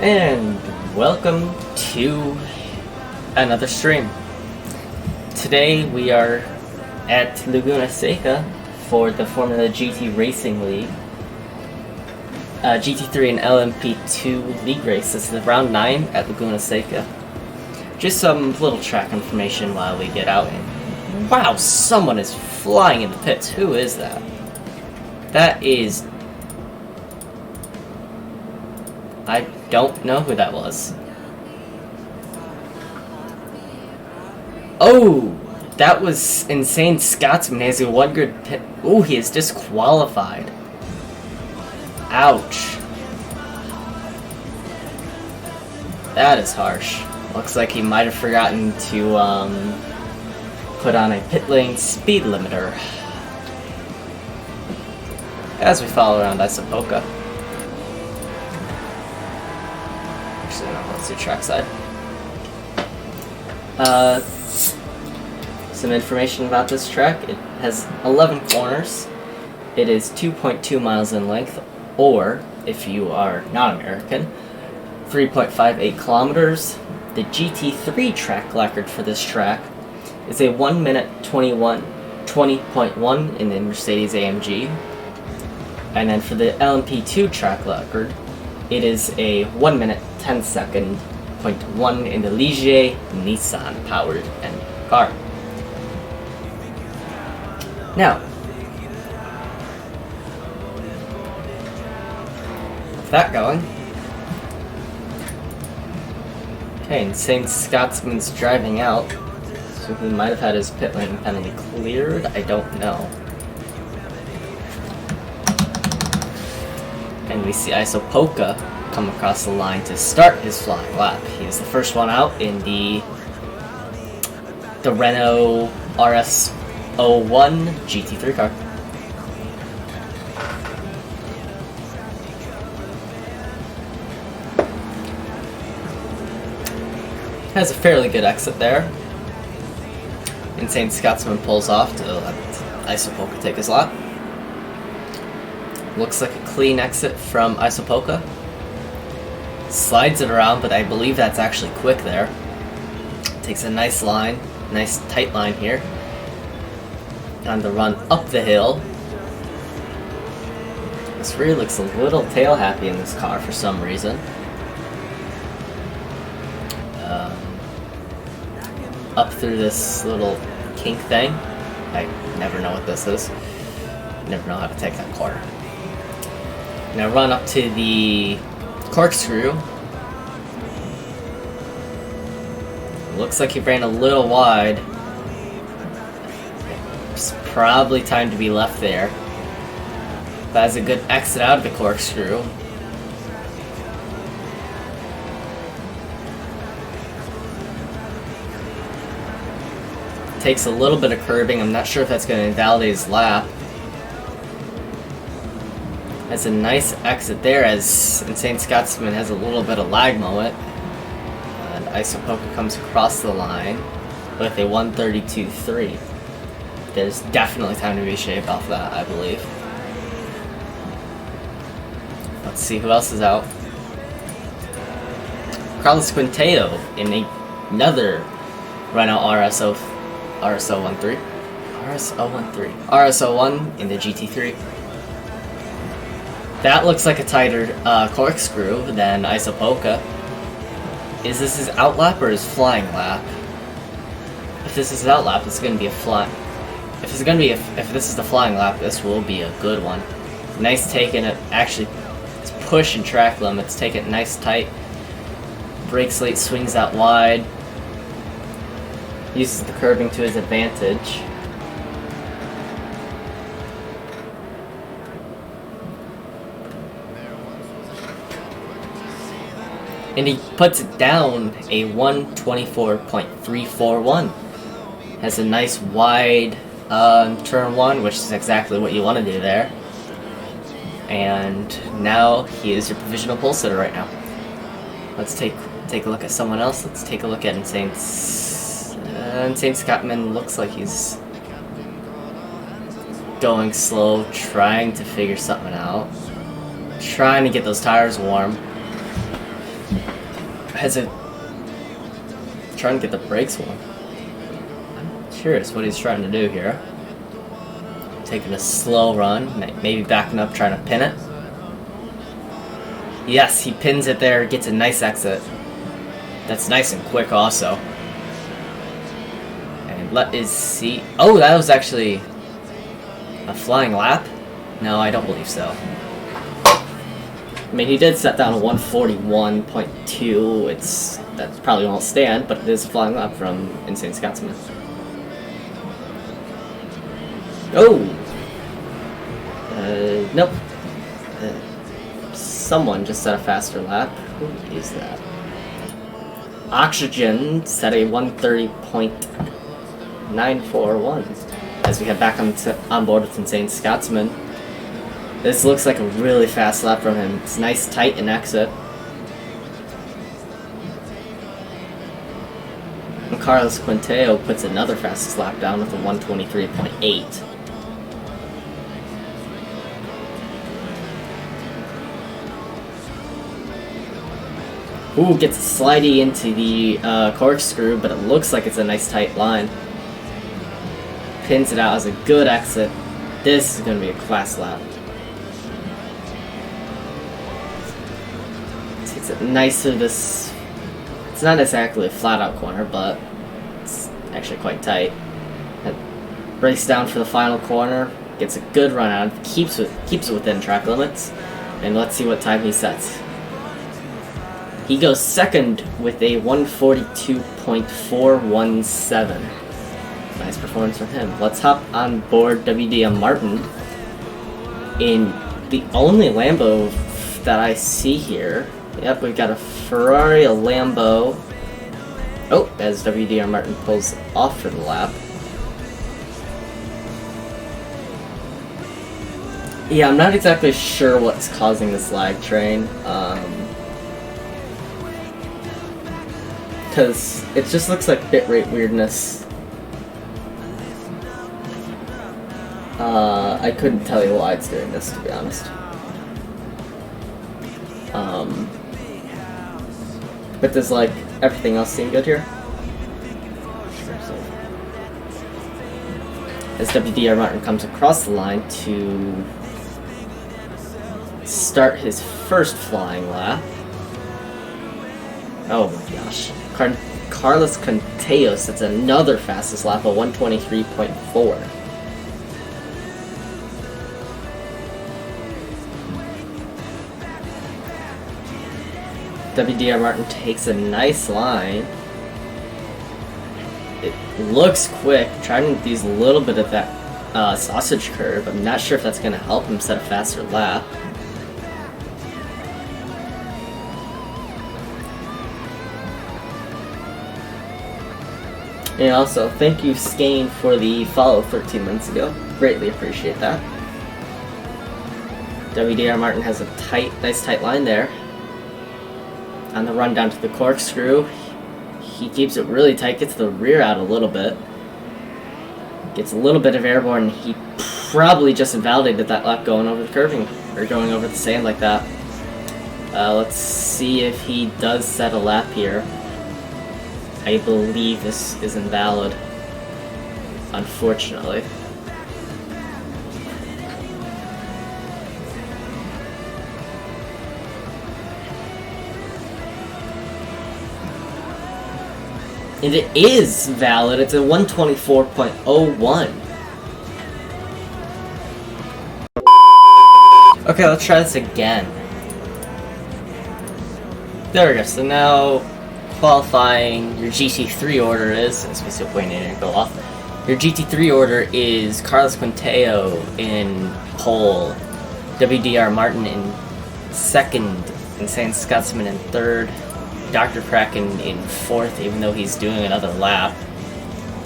And welcome to another stream. Today we are at Laguna Seca for the Formula GT Racing League. GT3 and LMP2 league race. This is round 9 at Laguna Seca. Just some little track information while we get out. And wow, someone is flying in the pits. Who is that? That is... I don't know who that was. Oh! That was Insane Scotsman. He has a 1 grid pit. Oh, he is disqualified. Ouch. That is harsh. Looks like he might have forgotten to put on a pit lane speed limiter. As we follow around Isopoka. Actually, no, let's do trackside. Some information about this track. It has 11 corners. It is 2.2 miles in length, or, if you are not American, 3.58 kilometers. The GT3 track record for this track is a 1 minute 20.1 in the Mercedes AMG. And then for the LMP2 track record, it is a 1 minute 10 second 0.1 in the Ligier Nissan powered car. Now, with that going, okay, Insane Scotsman's driving out, so he might have had his pit lane penalty cleared, I don't know. And we see Isopoka come across the line to start his flying lap. He is the first one out in the Renault RS01 GT3 car. Has a fairly good exit there. Insane Scotsman pulls off to let Isopoka take his lap. Looks like a clean exit from Isopoka. Slides it around, but I believe that's actually quick there. Takes a nice line, nice tight line here. On the run up the hill. This rear looks a little tail happy in this car for some reason. Up through this little kink thing. I never know what this is. Never know how to take that corner. Now run up to the corkscrew. Looks like he ran a little wide. It's probably time to be left there. But has a good exit out of the corkscrew. Takes a little bit of curbing. I'm not sure if that's going to invalidate his lap. Has a nice exit there as Insane Scotsman has a little bit of lag moment. And Isopoka comes across the line with a 132.3. There's definitely time to be shaved off that, I believe. Let's see who else is out. Carlos Quinteo in another Renault RS01 in the GT3. That looks like a tighter corkscrew than Isopoka. Is this his out lap or his flying lap? If this is his out lap, it's going to be a fly. If this is the flying lap, this will be a good one. Nice taking it. Actually, it's pushing track limits. Take it nice tight. Brakes late, swings out wide. Uses the curbing to his advantage. And he puts it down a 124.341. Has a nice wide turn 1, which is exactly what you want to do there. And now he is your provisional pole sitter right now. Let's take a look at someone else. Let's take a look at Insane Scotsman. Looks like he's going slow, trying to figure something out. Trying to get those tires warm. Has it trying to get the brakes one? I'm curious what he's trying to do here. Taking a slow run, maybe backing up, trying to pin it. Yes, he pins it there, gets a nice exit. That's nice and quick also. And let us see. Oh, that was actually a flying lap? No, I don't believe so. I mean, he did set down a 141.2. That probably won't stand, but it is a flying lap from Insane Scotsman. Oh! Nope. Someone just set a faster lap. Who is that? Oxygen set a 130.941 as we head back on board with Insane Scotsman. This looks like a really fast lap from him. It's nice, tight, and exit. And Carlos Quinteo puts another fastest lap down with a 123.8. Ooh, gets slidey into the corkscrew, but it looks like it's a nice tight line. Pins it out as a good exit. This is going to be a class lap. Takes it nice through this. It's not exactly a flat out corner, but it's actually quite tight. Breaks down for the final corner. Gets a good run out. Keeps it within track limits. And let's see what time he sets. He goes second with a 142.417. Nice performance from him. Let's hop on board WDM Martin in the only Lambo that I see here. Yep, we've got a Ferrari, a Lambo. Oh, as WDR Martin pulls off for the lap. Yeah, I'm not exactly sure what's causing this lag train. Because it just looks like bitrate weirdness. I couldn't tell you why it's doing this, to be honest. But does, like, everything else seem good here? As WDR Martin comes across the line to start his first flying lap. Oh my gosh. Carlos Quinteo sets another fastest lap of 123.4. WDR Martin takes a nice line. It looks quick, trying to use a little bit of that sausage curve. I'm not sure if that's going to help him set a faster lap. And also, thank you, Skane, for the follow 13 months ago. Greatly appreciate that. WDR Martin has a nice tight line there. On the run down to the corkscrew, he keeps it really tight, gets the rear out a little bit. Gets a little bit of airborne. He probably just invalidated that lap going over the curving, or going over the sand like that. Let's see if he does set a lap here. I believe this is invalid, unfortunately. And it is valid. It's a 124.01. Okay, let's try this again. There we go. So now, qualifying, your GT3 order is, as we still waiting to go off, your GT3 order is Carlos Quinteo in pole, WDR Martin in second, Insane Scotsman in third, Dr. Kraken in fourth, even though he's doing another lap.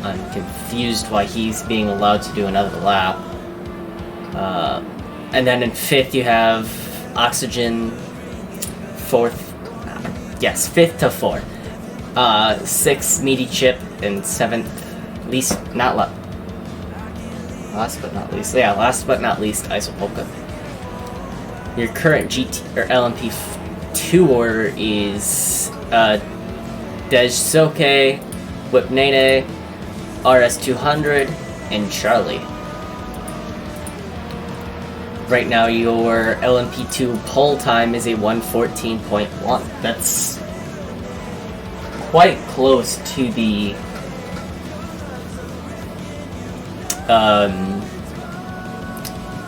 I'm confused why he's being allowed to do another lap. And then in fifth you have Oxygen, fourth, yes, fifth to fourth. Sixth, Meaty Chip, and seventh, last but not least, Isopolka. Your current GT or LMP2 order is Dej Soke, Whip Nene, RS200, and Charlie. Right now your LMP2 pole time is a 1:14.1. That's quite close to the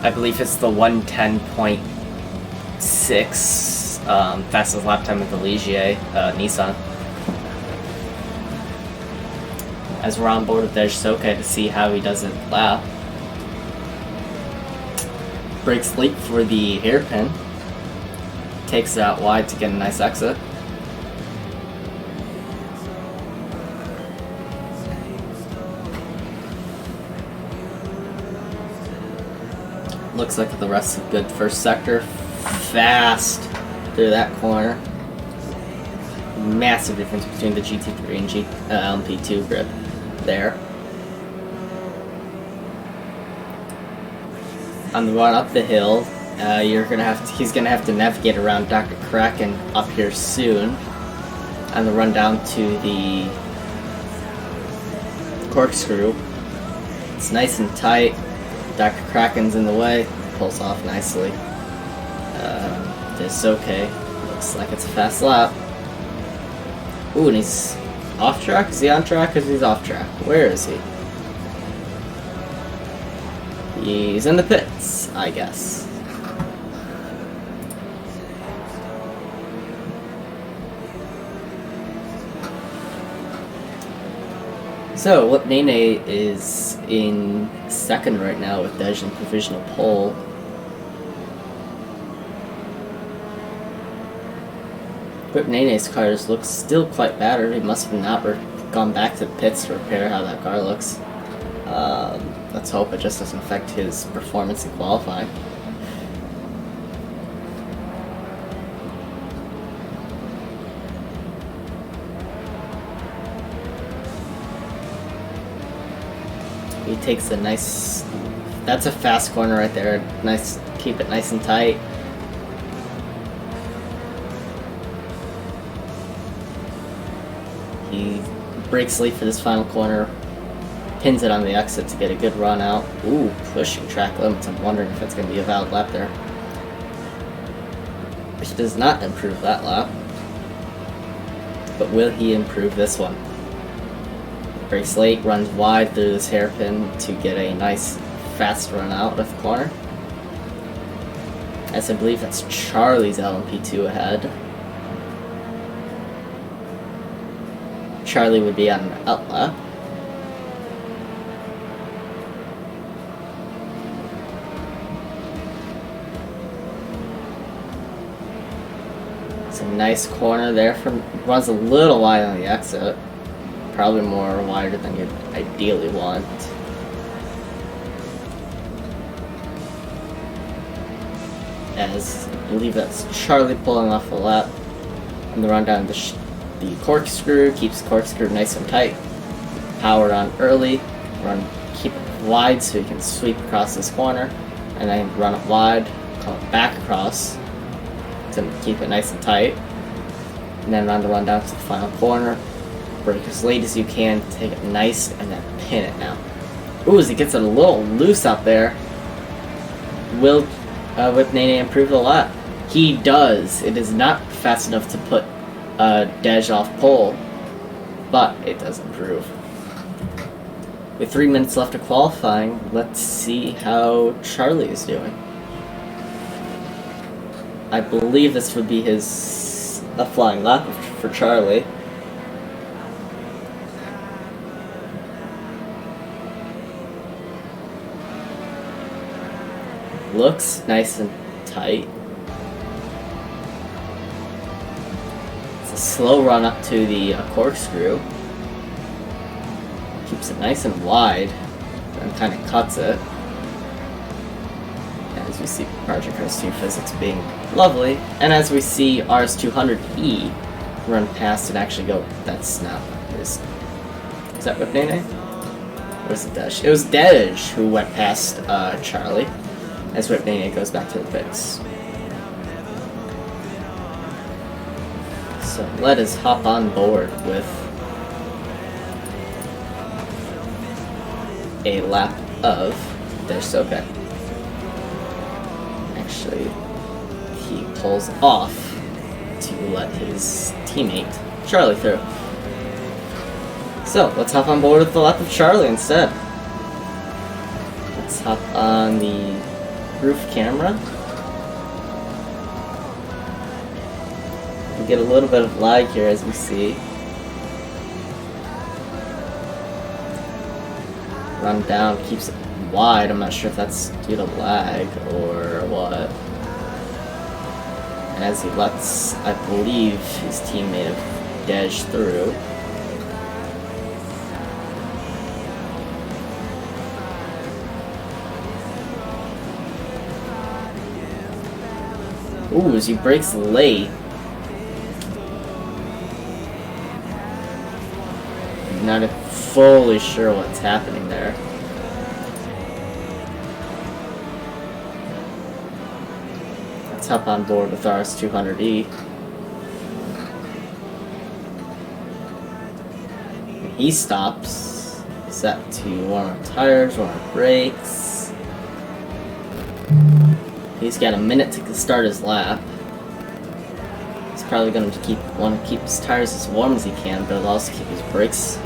I believe it's the 1:10.6 fastest lap time of the Ligier Nissan. As we're on board with Dej Soke to see how he does it lap. Brakes late for the hairpin. Takes it out wide to get a nice exit. Looks like the rest is good. First sector, fast through that corner. Massive difference between the GT3 and LMP2 grip there. On the run up the hill, he's gonna have to navigate around Dr. Kraken up here soon. On the run down to the corkscrew, it's nice and tight. Dr. Kraken's in the way, pulls off nicely. It's okay. Looks like it's a fast lap. Ooh, and he's off track? Is he on track? Because he's off track. Where is he? He's in the pits, I guess. So, Whip Nene is in second right now with Dej in provisional pole. Whip Nene's cars look still quite battered. He must have not gone back to the pits to repair how that car looks. Let's hope it just doesn't affect his performance in qualifying. He takes a nice... That's a fast corner right there. Nice, keep it nice and tight. He brakes late for this final corner. Pins it on the exit to get a good run out. Ooh, pushing track limits. I'm wondering if that's going to be a valid lap there. Which does not improve that lap. But will he improve this one? Brakes late, runs wide through this hairpin to get a nice fast run out of the corner. As I believe that's Charlie's LMP2 ahead. Charlie would be on an out lap. It's a nice corner there. Runs a little wide on the exit. Probably more wider than you'd ideally want. As I believe that's Charlie pulling off the lap. And the run down the corkscrew, keeps the corkscrew nice and tight. Power on early, keep it wide so you can sweep across this corner. And then run it wide, come back across to keep it nice and tight. And then run the run down to the final corner. Brake as late as you can, take it nice, and then pin it now. Ooh, as he gets it a little loose out there. Will Whip Nene improve the lap? He does. It is not fast enough to put Dej off pole, but it does improve. With 3 minutes left of qualifying, let's see how Charlie is doing. I believe this would be a flying lap for Charlie. Looks nice and tight. It's a slow run up to the corkscrew. Keeps it nice and wide and kind of cuts it. As we see Project Cars 2 physics being lovely. And as we see RS200E run past and actually go, that's not his. Is that Whip Nene? Or was it Dej? It was Dej who went past Charlie. As Whip Nene goes back to the pits. So So let us hop on board with a lap of their Soka. Actually, he pulls off to let his teammate Charlie through. So let's hop on board with the lap of Charlie instead. Let's hop on the roof camera. We get a little bit of lag here as we see. Run down, keeps it wide. I'm not sure if that's due to lag or what. And as he lets, I believe, his teammate dash through. Ooh, as he brakes late. Not fully sure what's happening there. Let's hop on board with RS200E. He stops, set to warm up tires, warm up brakes. He's got a minute to start his lap. He's probably going to want to keep his tires as warm as he can, but he'll also keep his brakes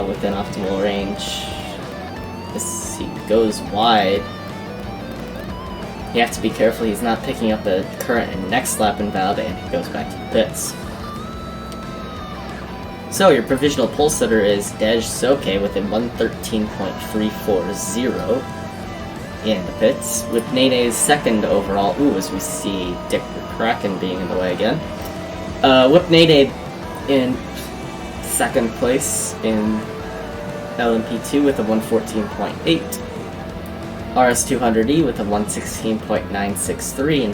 within optimal range. As he goes wide, you have to be careful he's not picking up a current and next lap invalid, and he goes back to the pits. So your provisional pole sitter is Dej Soke with a 113.340 in the pits, with Nene's second overall. Ooh, as we see Dick the Kraken being in the way again. Whip Nene in second place in LMP2 with a 114.8. RS200E with a 116.963 in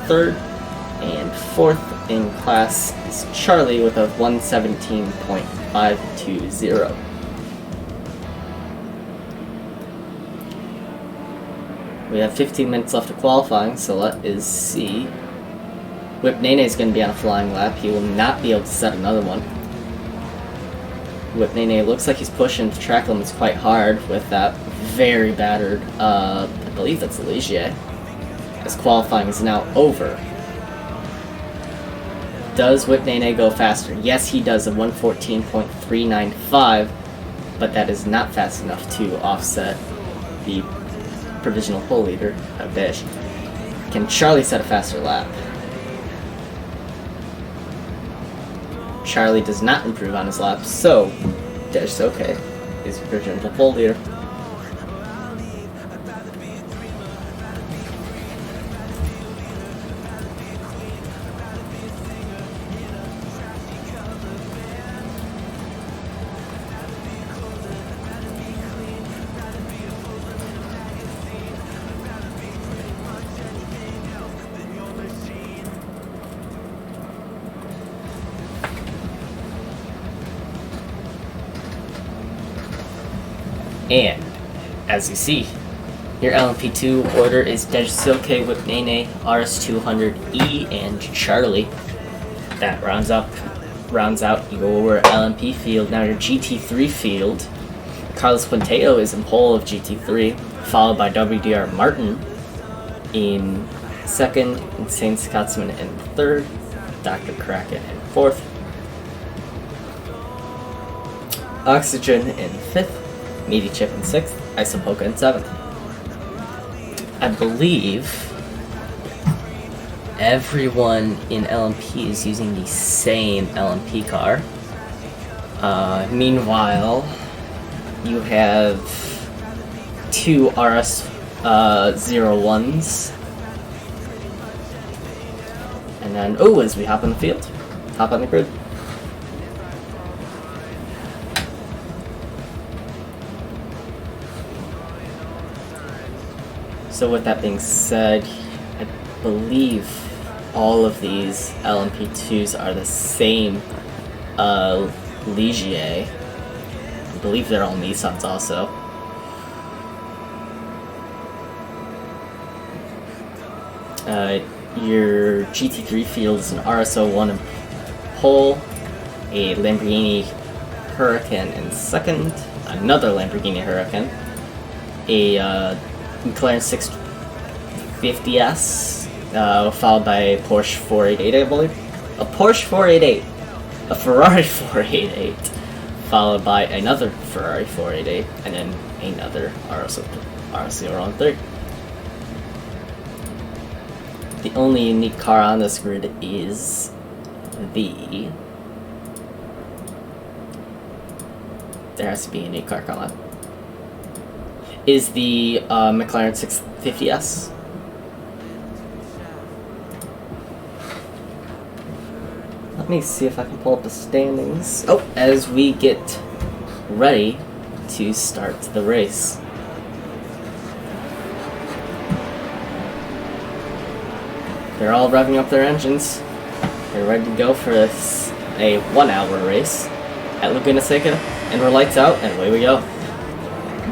third. And fourth in class is Charlie with a 117.520. We have 15 minutes left of qualifying, so let us see. Whip Nene is going to be on a flying lap. He will not be able to set another one. Whip Nene looks like he's pushing the track limits quite hard with that very battered, I believe that's Ligier, as qualifying is now over. Does Whip Nene go faster? Yes, he does, a 114.395, but that is not fast enough to offset the provisional pole leader of Dish. Can Charlie set a faster lap? Charlie does not improve on his lap, so Dish Soke is the provisional pole leader. And, as you see, your LMP2 order is Dej Soke with Nene, RS200E, and Charlie. That rounds out your LMP field. Now your GT3 field, Carlos Quinteo is in pole of GT3, followed by WDR Martin in second, Insane Scotsman in third, Dr. Kraken in fourth, Oxygen in fifth, Meaty Chip in 6th, Isopoka in 7th. I believe everyone in LMP is using the same LMP car. Meanwhile, you have two RS01s. And then, as we hop on the field, hop on the grid. So with that being said, I believe all of these LMP2s are the same Ligier. I believe they're all Nissans also. Your GT3 field is an RS01 in pole, a Lamborghini Huracan in second, another Lamborghini Huracan, a McLaren 650S, followed by a Porsche 488, I believe. A Porsche 488, a Ferrari 488, followed by another Ferrari 488, and then another RC03. The only unique car on this grid is there has to be a unique car, come on. Is the McLaren 650S. Let me see if I can pull up the standings. Oh, as we get ready to start the race. They're all revving up their engines. They're ready to go for a 1-hour race at Laguna Seca, and we're lights out, and away we go.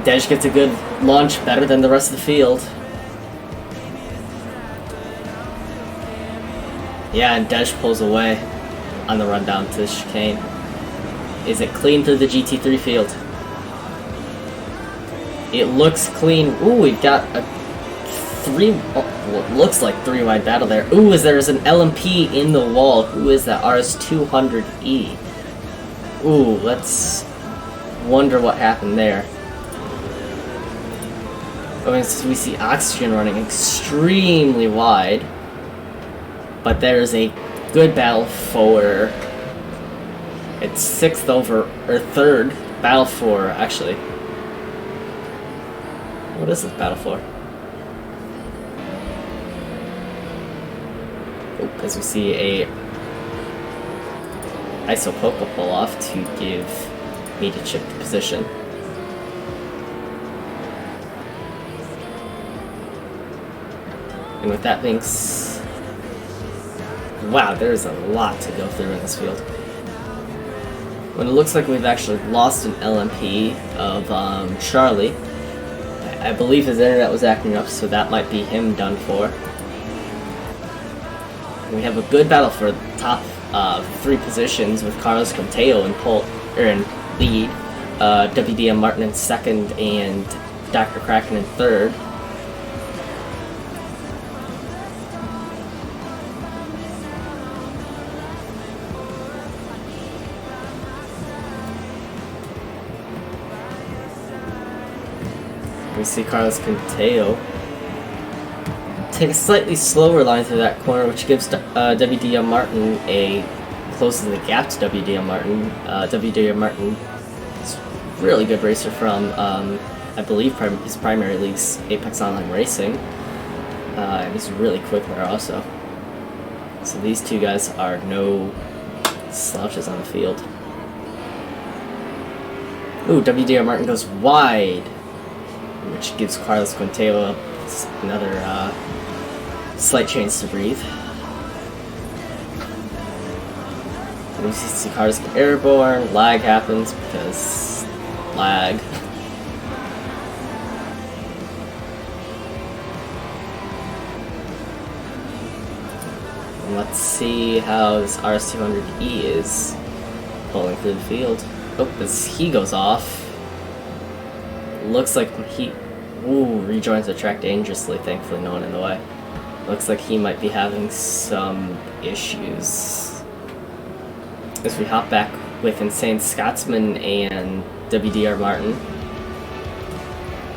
Dej gets a good launch, better than the rest of the field. Yeah, and Dej pulls away on the run down to the chicane. Is it clean through the GT3 field? It looks clean. Ooh, we've got a what looks like 3-wide battle there. Ooh, there's an LMP in the wall. Who is that? RS200E. Ooh, let's wonder what happened there. I mean, we see Oxygen running extremely wide, but there's a good battle for it's 6th over, or 3rd battle for, actually. What is this battle for? As we see a Isopoka pull off to give Media Chip the position. And with that being wow, there's a lot to go through in this field. When it looks like we've actually lost an LMP of Charlie, I believe his internet was acting up, so that might be him done for. We have a good battle for the top 3 positions with Carlos Conteo in lead, WDM Martin in 2nd, and Dr. Kraken in 3rd. We see Carlos Conteo take a slightly slower line through that corner, which gives WDM Martin closes the gap to WDM Martin. WDM Martin is a really good racer from, I believe, his primary league's Apex Online Racing. And he's really quick there also. So these two guys are no slouches on the field. Ooh, WDM Martin goes wide, which gives Carlos Conteo another slight chance to breathe. We see cars get airborne, lag happens because lag. And let's see how this RS200E is pulling through the field. Oh, as he goes off, looks like he rejoins the track dangerously, thankfully no one in the way. Looks like he might be having some issues. As we hop back with Insane Scotsman and WDR Martin.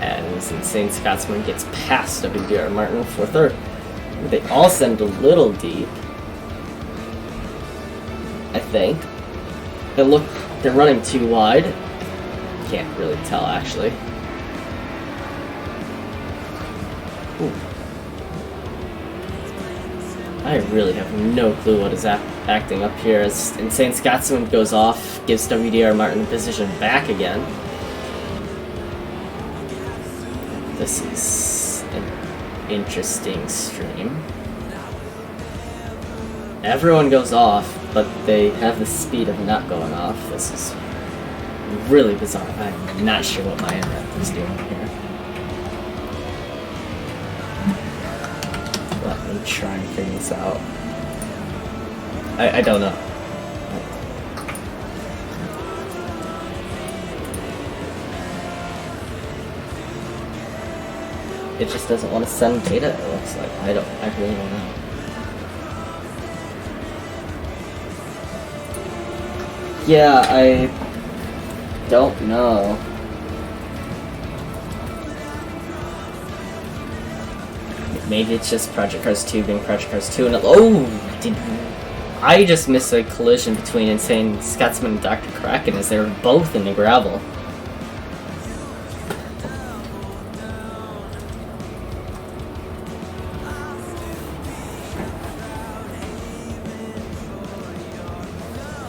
And Insane Scotsman gets past WDR Martin for 3rd. They all send a little deep, I think. They're running too wide. Can't really tell, actually. Ooh. I really have no clue what is acting up here as Insane Scotsman goes off, gives WDR Martin the position back again. This is an interesting stream. Everyone goes off, but they have the speed of not going off. This is really bizarre. I'm not sure what my internet is doing here. Let me try and figure this out. I don't know. It just doesn't want to send data, it looks like. I really don't know. Yeah, I don't know. Maybe it's just Project Cars 2 being Project Cars 2 and I just missed a collision between Insane Scotsman and Dr. Kraken as they were both in the gravel.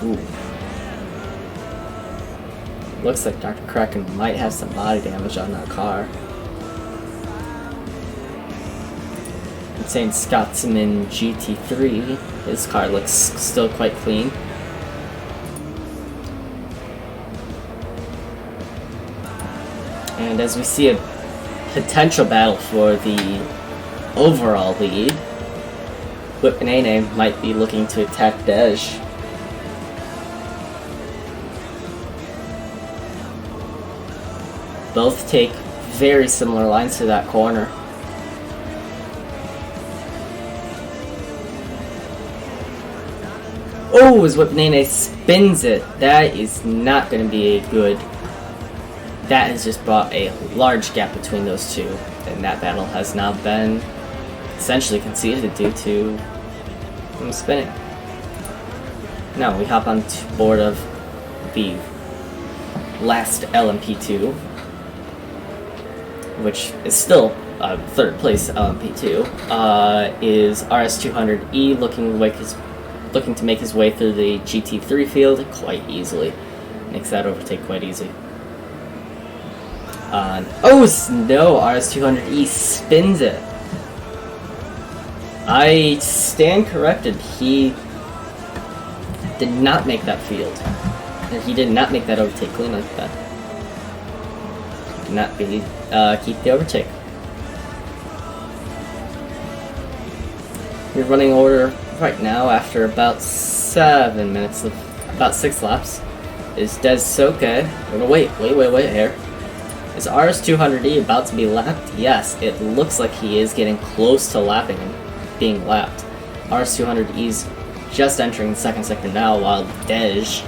Ooh. Looks like Dr. Kraken might have some body damage on that car. Insane Scotsman GT3, his car looks still quite clean. And as we see a potential battle for the overall lead, Whipnane might be looking to attack Dej. Both take very similar lines to that corner. Oh, as Whipnane spins it. That is not going to be a good... That has just brought a large gap between those two. And that battle has now been essentially conceded due to him spinning. Now we hop on board of the last LMP2, which is still third place LMP2, is RS200E looking to make his way through the GT3 field quite easily. Makes that overtake quite easy. Oh no! RS200E spins it. I stand corrected. He did not make that field. And he did not make that overtake clean like that. Did not be keep the overtake. Your running order right now, after about 7 minutes of about 6 laps, is Des Soke. Wait here. Is RS200E about to be lapped? Yes, it looks like he is getting close to lapping and being lapped. RS200E's just entering the second sector now, while Dej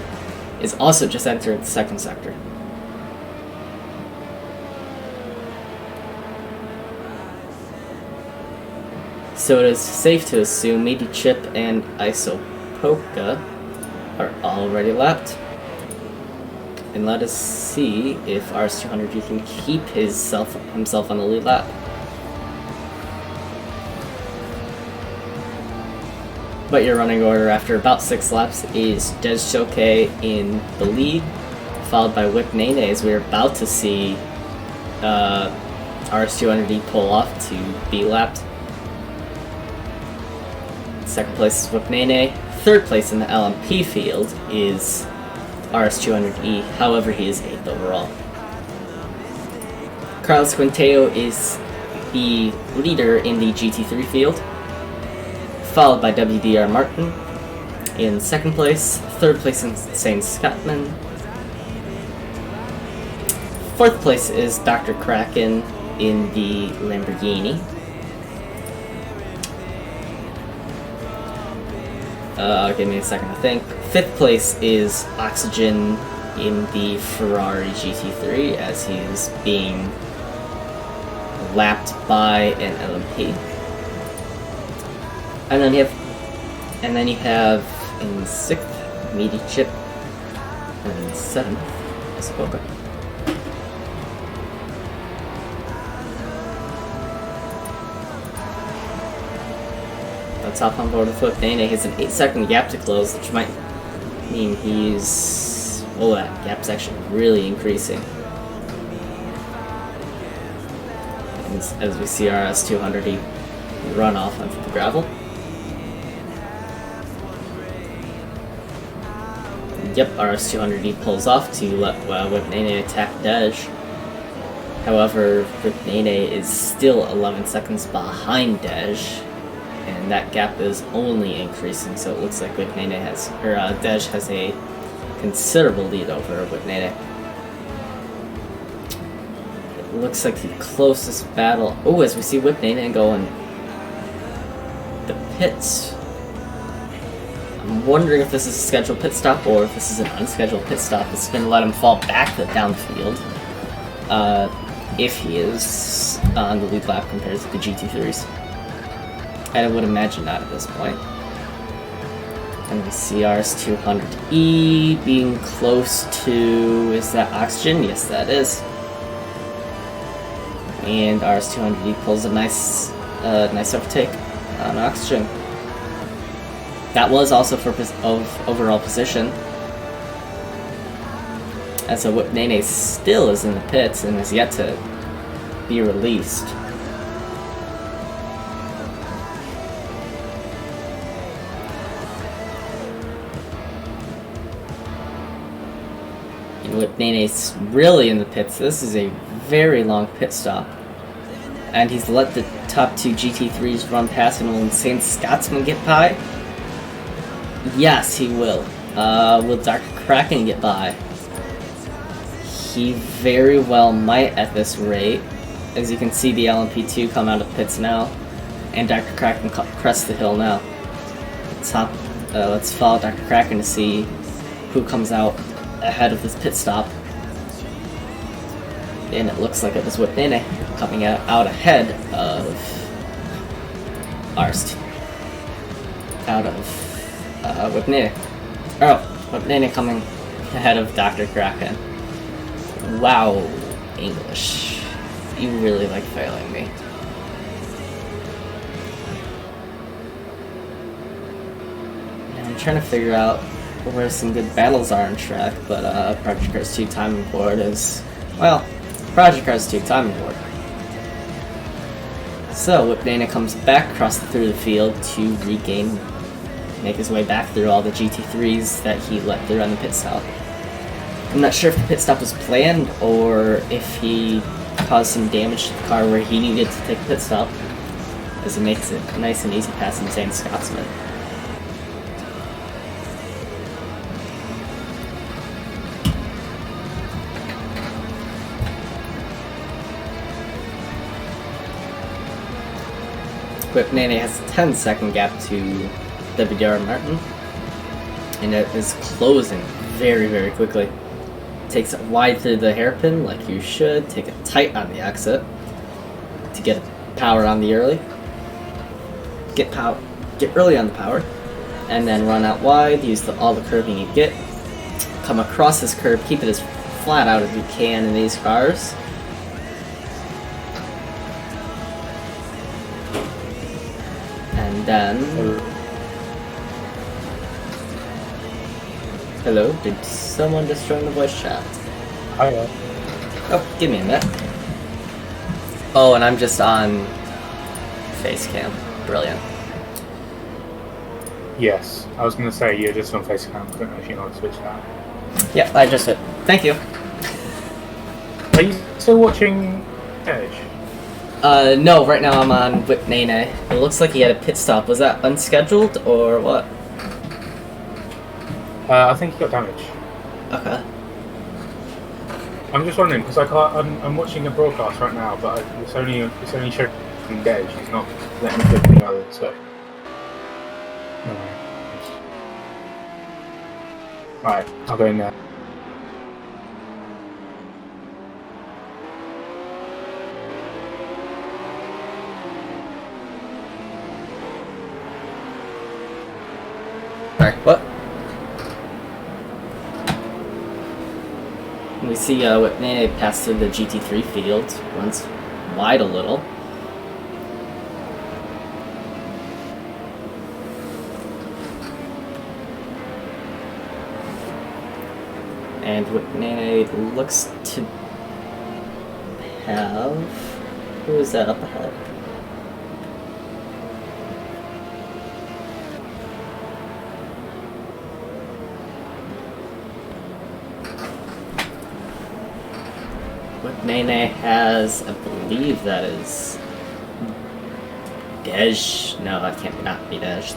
is also just entering the second sector. So it is safe to assume Meaty Chip and Isopoka are already lapped. And let us see if RS200 can keep himself on the lead lap. But your running order after about 6 laps is Des Choke in the lead, followed by Whipnane, as we're about to see RS200D pull off to be lapped. Second place is Whipnane. Third place in the LMP field is RS200E, however he is 8th overall. Carlos Quinteo is the leader in the GT3 field, followed by WDR Martin in second place, third place Insane Scotsman. Fourth place is Dr. Kraken in the Lamborghini. Give me a second to think. Fifth place is Oxygen in the Ferrari GT3 as he is being lapped by an LMP. And then you have in 6th Meaty Chip and in 7th Isopoka. Let's hop on board with Whipnane. He has an 8-second gap to close, which might mean he's... Oh, that gap's actually really increasing. And as we see RS200 run off onto the gravel. Yep, RS200 pulls off to let Whipnane attack Dej. However, Whipnane is still 11 seconds behind Dej. And that gap is only increasing, so it looks like Dej has a considerable lead over Whipnane. It looks like the closest battle. Oh, as we see Whip Nana going the pits. I'm wondering if this is a scheduled pit stop or if this is an unscheduled pit stop. It's going to let him fall back down the field. If he is on the lead lap compared to the GT3s. I would imagine not at this point. And we see RS200E being close to... Is that Oxygen? Yes, that is. And RS200E pulls a nice overtake on Oxygen. That was also for overall position. And so Whip Nene still is in the pits and is yet to be released. And Whip Nene's really in the pits. This is a very long pit stop. And he's let the top two GT3s run past him. Will Insane Scotsman get by? Yes, he will. Will Dr. Kraken get by? He very well might at this rate. As you can see, the LMP2 come out of pits now. And Dr. Kraken crest the hill now. Let's follow Dr. Kraken to see who comes out ahead of this pit stop. And it looks like it was Whip Nene coming out ahead of Arst. Out of Whip Nene. Oh, Whip Nene coming ahead of Dr. Kraken. Wow, English. You really like failing me. And I'm trying to figure out where some good battles are on track, but Project Cars 2 timing board is... Well, Project Cars 2 timing board. So, Whip Nana comes back through the field to make his way back through all the GT3s that he let through on the pit stop. I'm not sure if the pit stop was planned or if he caused some damage to the car where he needed to take a pit stop, as it makes it nice and easy past Insane Scotsman. Whip Nene has a 10-second gap to WDR Martin, and it is closing very, very quickly. Takes it wide through the hairpin like you should, take it tight on the exit to get power on the early. Get early on the power, and then run out wide, use all the curving you get. Come across this curve, keep it as flat out as you can in these cars. And then... Hello, did someone just join the voice chat? Hiya. Oh, give me a minute. Oh, and I'm just on Facecam. Brilliant. Yes, I was going to say you're just on Facecam. I don't know if you know how to switch that. Yeah, I just did. Thank you. Are you still watching Edge? No, right now I'm on Whip Nene. It looks like he had a pit stop. Was that unscheduled or what? I think he got damaged. Okay. I'm just wondering because I'm watching a broadcast right now, but it's only showing Edge. It's not letting me click any other. So. Right, I'll go in there. Sorry, what? We see Whip Nene pass through the GT3 field, runs wide a little. And Whip Nene looks to have... Who is that up ahead? Whip Nene has, I believe that is... Dej? No, that can't not be Dej.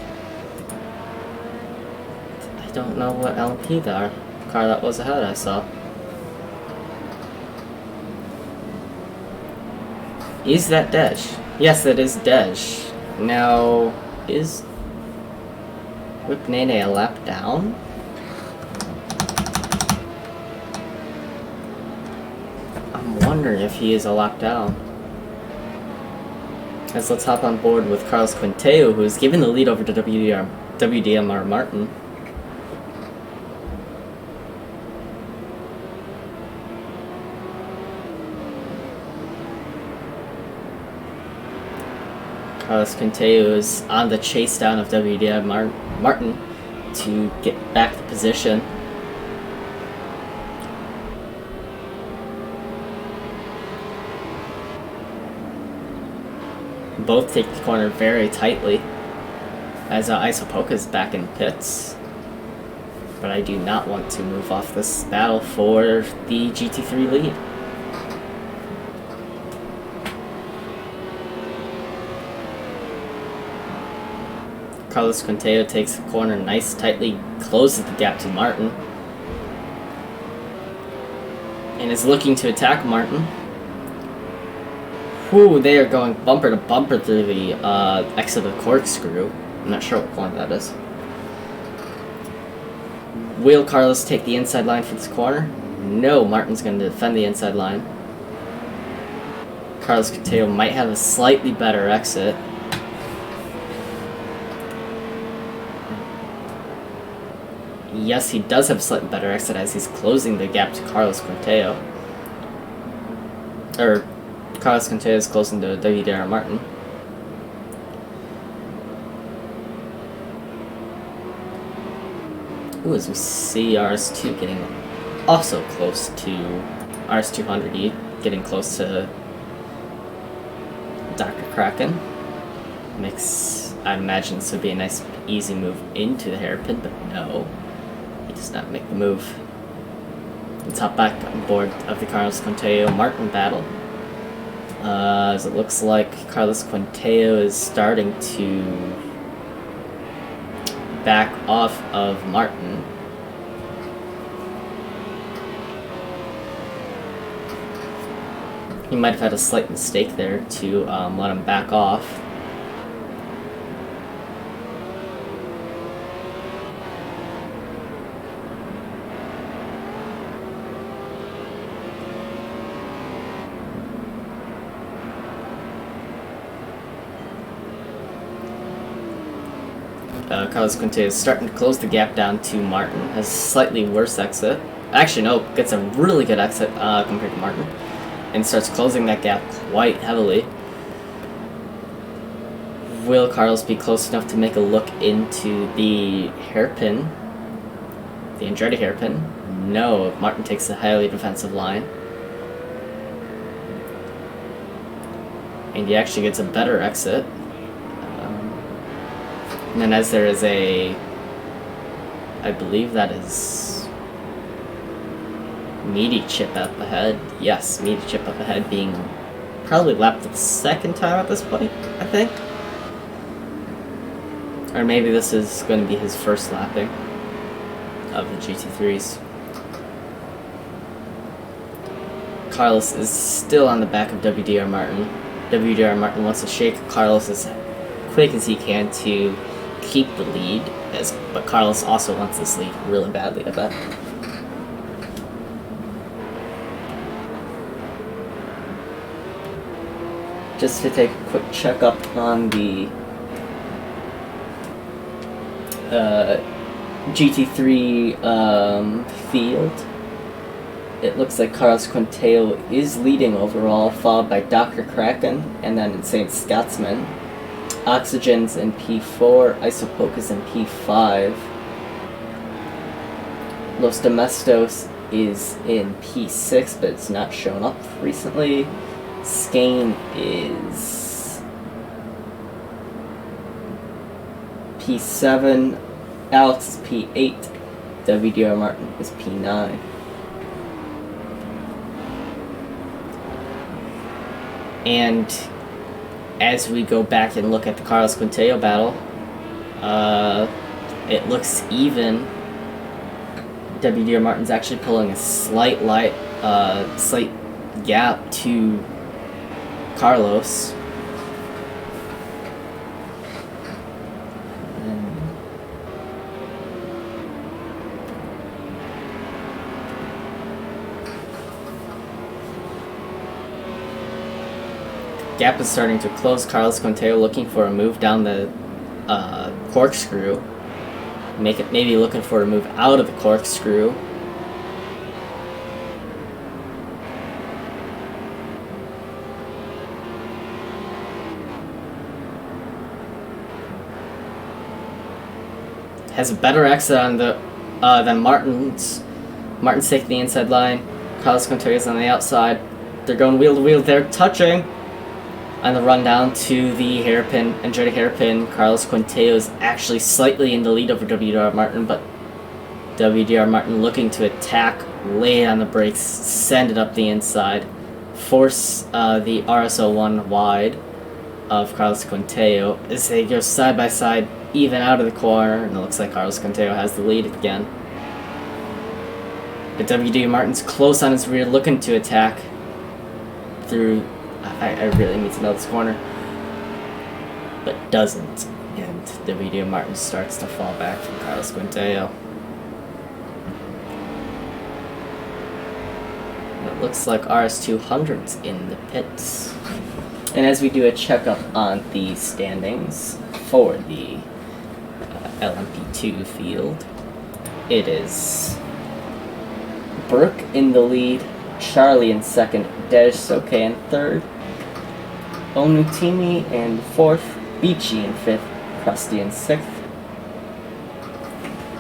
I don't know what LMP car that was ahead I saw. Is that Dej? Yes, that is Dej. Now, is Whip Nene a lap down? I'm wondering if he is a lap down. As let's hop on board with Carlos Quinteo, who is giving the lead over to WDMR Martin. Carlos Quinteo is on the chase down of WDMR Martin to get back the position. Both take the corner very tightly as Isopoka is back in pits. But I do not want to move off this battle for the GT3 lead. Carlos Quinteo takes the corner nice, tightly closes the gap to Martin. And is looking to attack Martin. Whew, they are going bumper to bumper through the exit of the corkscrew. I'm not sure what corner that is. Will Carlos take the inside line for this corner? No, Martin's going to defend the inside line. Carlos Quinteo might have a slightly better exit. Yes, he does have a slightly better exit as he's closing the gap to Carlos Quinteo. Carlos Quinteo is closing to WDR Martin. Ooh, as we see RS2 getting also close to RS200E, getting close to Dr. Kraken. I imagine this would be a nice, easy move into the hairpin, but no. He does not make the move. Let's hop back on board of the Carlos Quinteo Martin battle. As it looks like Carlos Quinteo is starting to back off of Martin. He might have had a slight mistake there to let him back off. Carlos Quinteo is starting to close the gap down to Martin. Has a slightly worse exit. Actually, no, gets a really good exit compared to Martin. And starts closing that gap quite heavily. Will Carlos be close enough to make a look into the hairpin? The Andretti hairpin? No, Martin takes a highly defensive line. And he actually gets a better exit. And then as there is I believe that is Meaty Chip up ahead. Yes, Meaty Chip up ahead, being probably lapped the second time at this point, I think. Or maybe this is going to be his first lapping of the GT3s. Carlos is still on the back of WDR Martin. WDR Martin wants to shake Carlos as quick as he can to keep the lead, but Carlos also wants this lead really badly, I bet. Just to take a quick checkup on the GT3 field. It looks like Carlos Quinteo is leading overall, followed by Dr. Kraken, and then Insane Scotsman. Oxygen's in P4, Isopoca's in P5. Los Domestos is in P6, but it's not shown up recently. Skane is P7, Alex is P8, WDR Martin is P9. And as we go back and look at the Carlos Quinteo battle, it looks even. WDR Martin's actually pulling a slight gap to Carlos. Gap is starting to close. Carlos Quintero looking for a move down the corkscrew. Maybe looking for a move out of the corkscrew. Has a better exit on the than Martin's. Martin's taking the inside line. Carlos Quintero's on the outside. They're going wheel to wheel. They're touching. On the run down to the hairpin, energetic hairpin, Carlos Quintero is actually slightly in the lead over WDR Martin, but WDR Martin looking to attack, lay on the brakes, send it up the inside, force the RS01 wide of Carlos Quintero as they go side by side, even out of the corner, and it looks like Carlos Quintero has the lead again. But WDR Martin's close on his rear, looking to attack through. I really need to know this corner, but doesn't, and WDR Martin starts to fall back from Carlos Quintero. It looks like RS200's in the pits. And as we do a checkup on the standings for the LMP2 field, it is Brooke in the lead, Charlie in second, Daisuke in third, Onutimi in fourth, Beachy in fifth, Krusty in sixth,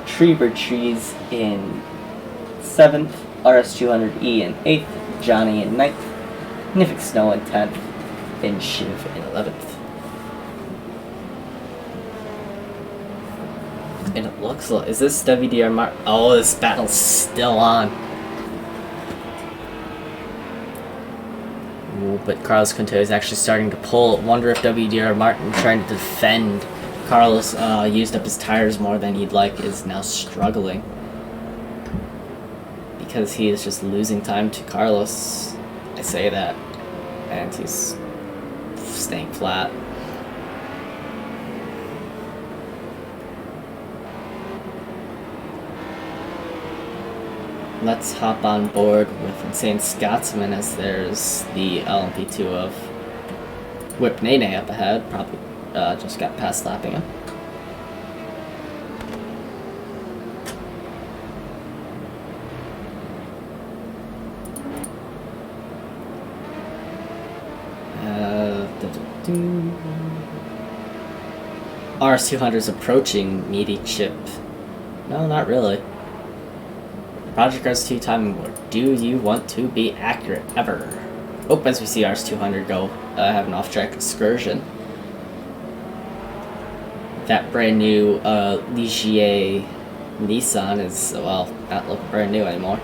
Treebird Trees in seventh, RS200E in eighth, Johnny in ninth, Niffic Snow in 10th, and Shiv in 11th. And it looks like, is this WDR Martin? Oh, this battle's still on. Ooh, but Carlos Quintero is actually starting to pull. Wonder if WDR Martin, trying to defend Carlos, used up his tires more than he'd like, is now struggling. Because he is just losing time to Carlos. I say that. And he's staying flat. Let's hop on board with Insane Scotsman as there's the LMP2 of Whip Nene up ahead. Probably just got past lapping him. RS200 is approaching Meaty Chip. No, not really. Project Cars 2 timing board. Do you want to be accurate ever? Oh, as we see RS200 go have an off-track excursion. That brand new Ligier Nissan is, well, not looking brand new anymore.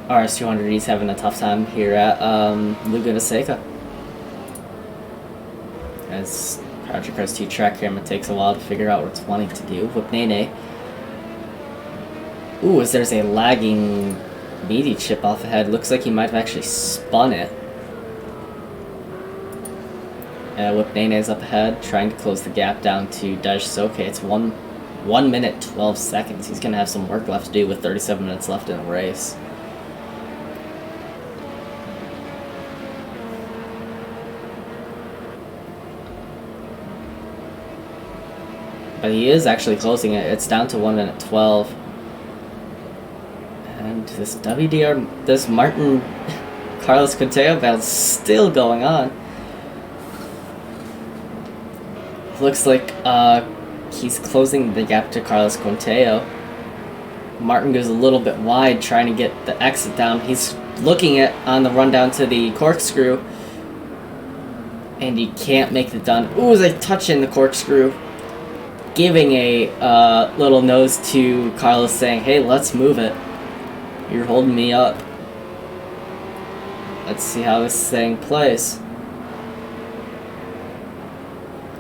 RS200 is having a tough time here at Laguna Seca. As Project Cars 2 track camera takes a while to figure out what it's wanting to do. Whip Nene. Ooh, as there's a lagging Meaty Chip off ahead. Looks like he might have actually spun it. Whip Nene is up ahead, trying to close the gap down to Daisuke. It's 1 minute 12 seconds. He's going to have some work left to do with 37 minutes left in the race. But he is actually closing it. It's down to 1 minute 12. And this Martin Carlos Quintero battle is still going on. Looks like he's closing the gap to Carlos Quintero. Martin goes a little bit wide trying to get the exit down. He's looking at on the run down to the corkscrew. And he can't make the done. Ooh, as I touch in the corkscrew. Giving a little nose to Carlos saying, hey, let's move it. You're holding me up. Let's see how this thing plays.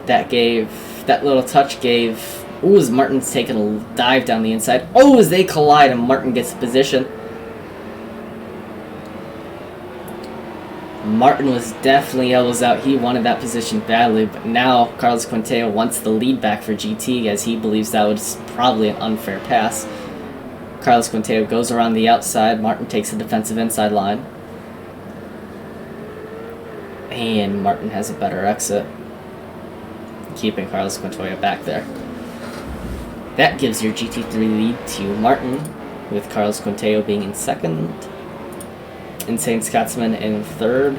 That little touch gave... Ooh, as Martin's taking a dive down the inside. Oh, as they collide and Martin gets the position. Martin was definitely elbows out. He wanted that position badly, but now Carlos Quinteo wants the lead back for GT as he believes that was probably an unfair pass. Carlos Quinteo goes around the outside. Martin takes the defensive inside line. And Martin has a better exit, keeping Carlos Quinteo back there. That gives your GT3 lead to Martin, with Carlos Quinteo being in second, Insane Scotsman in third,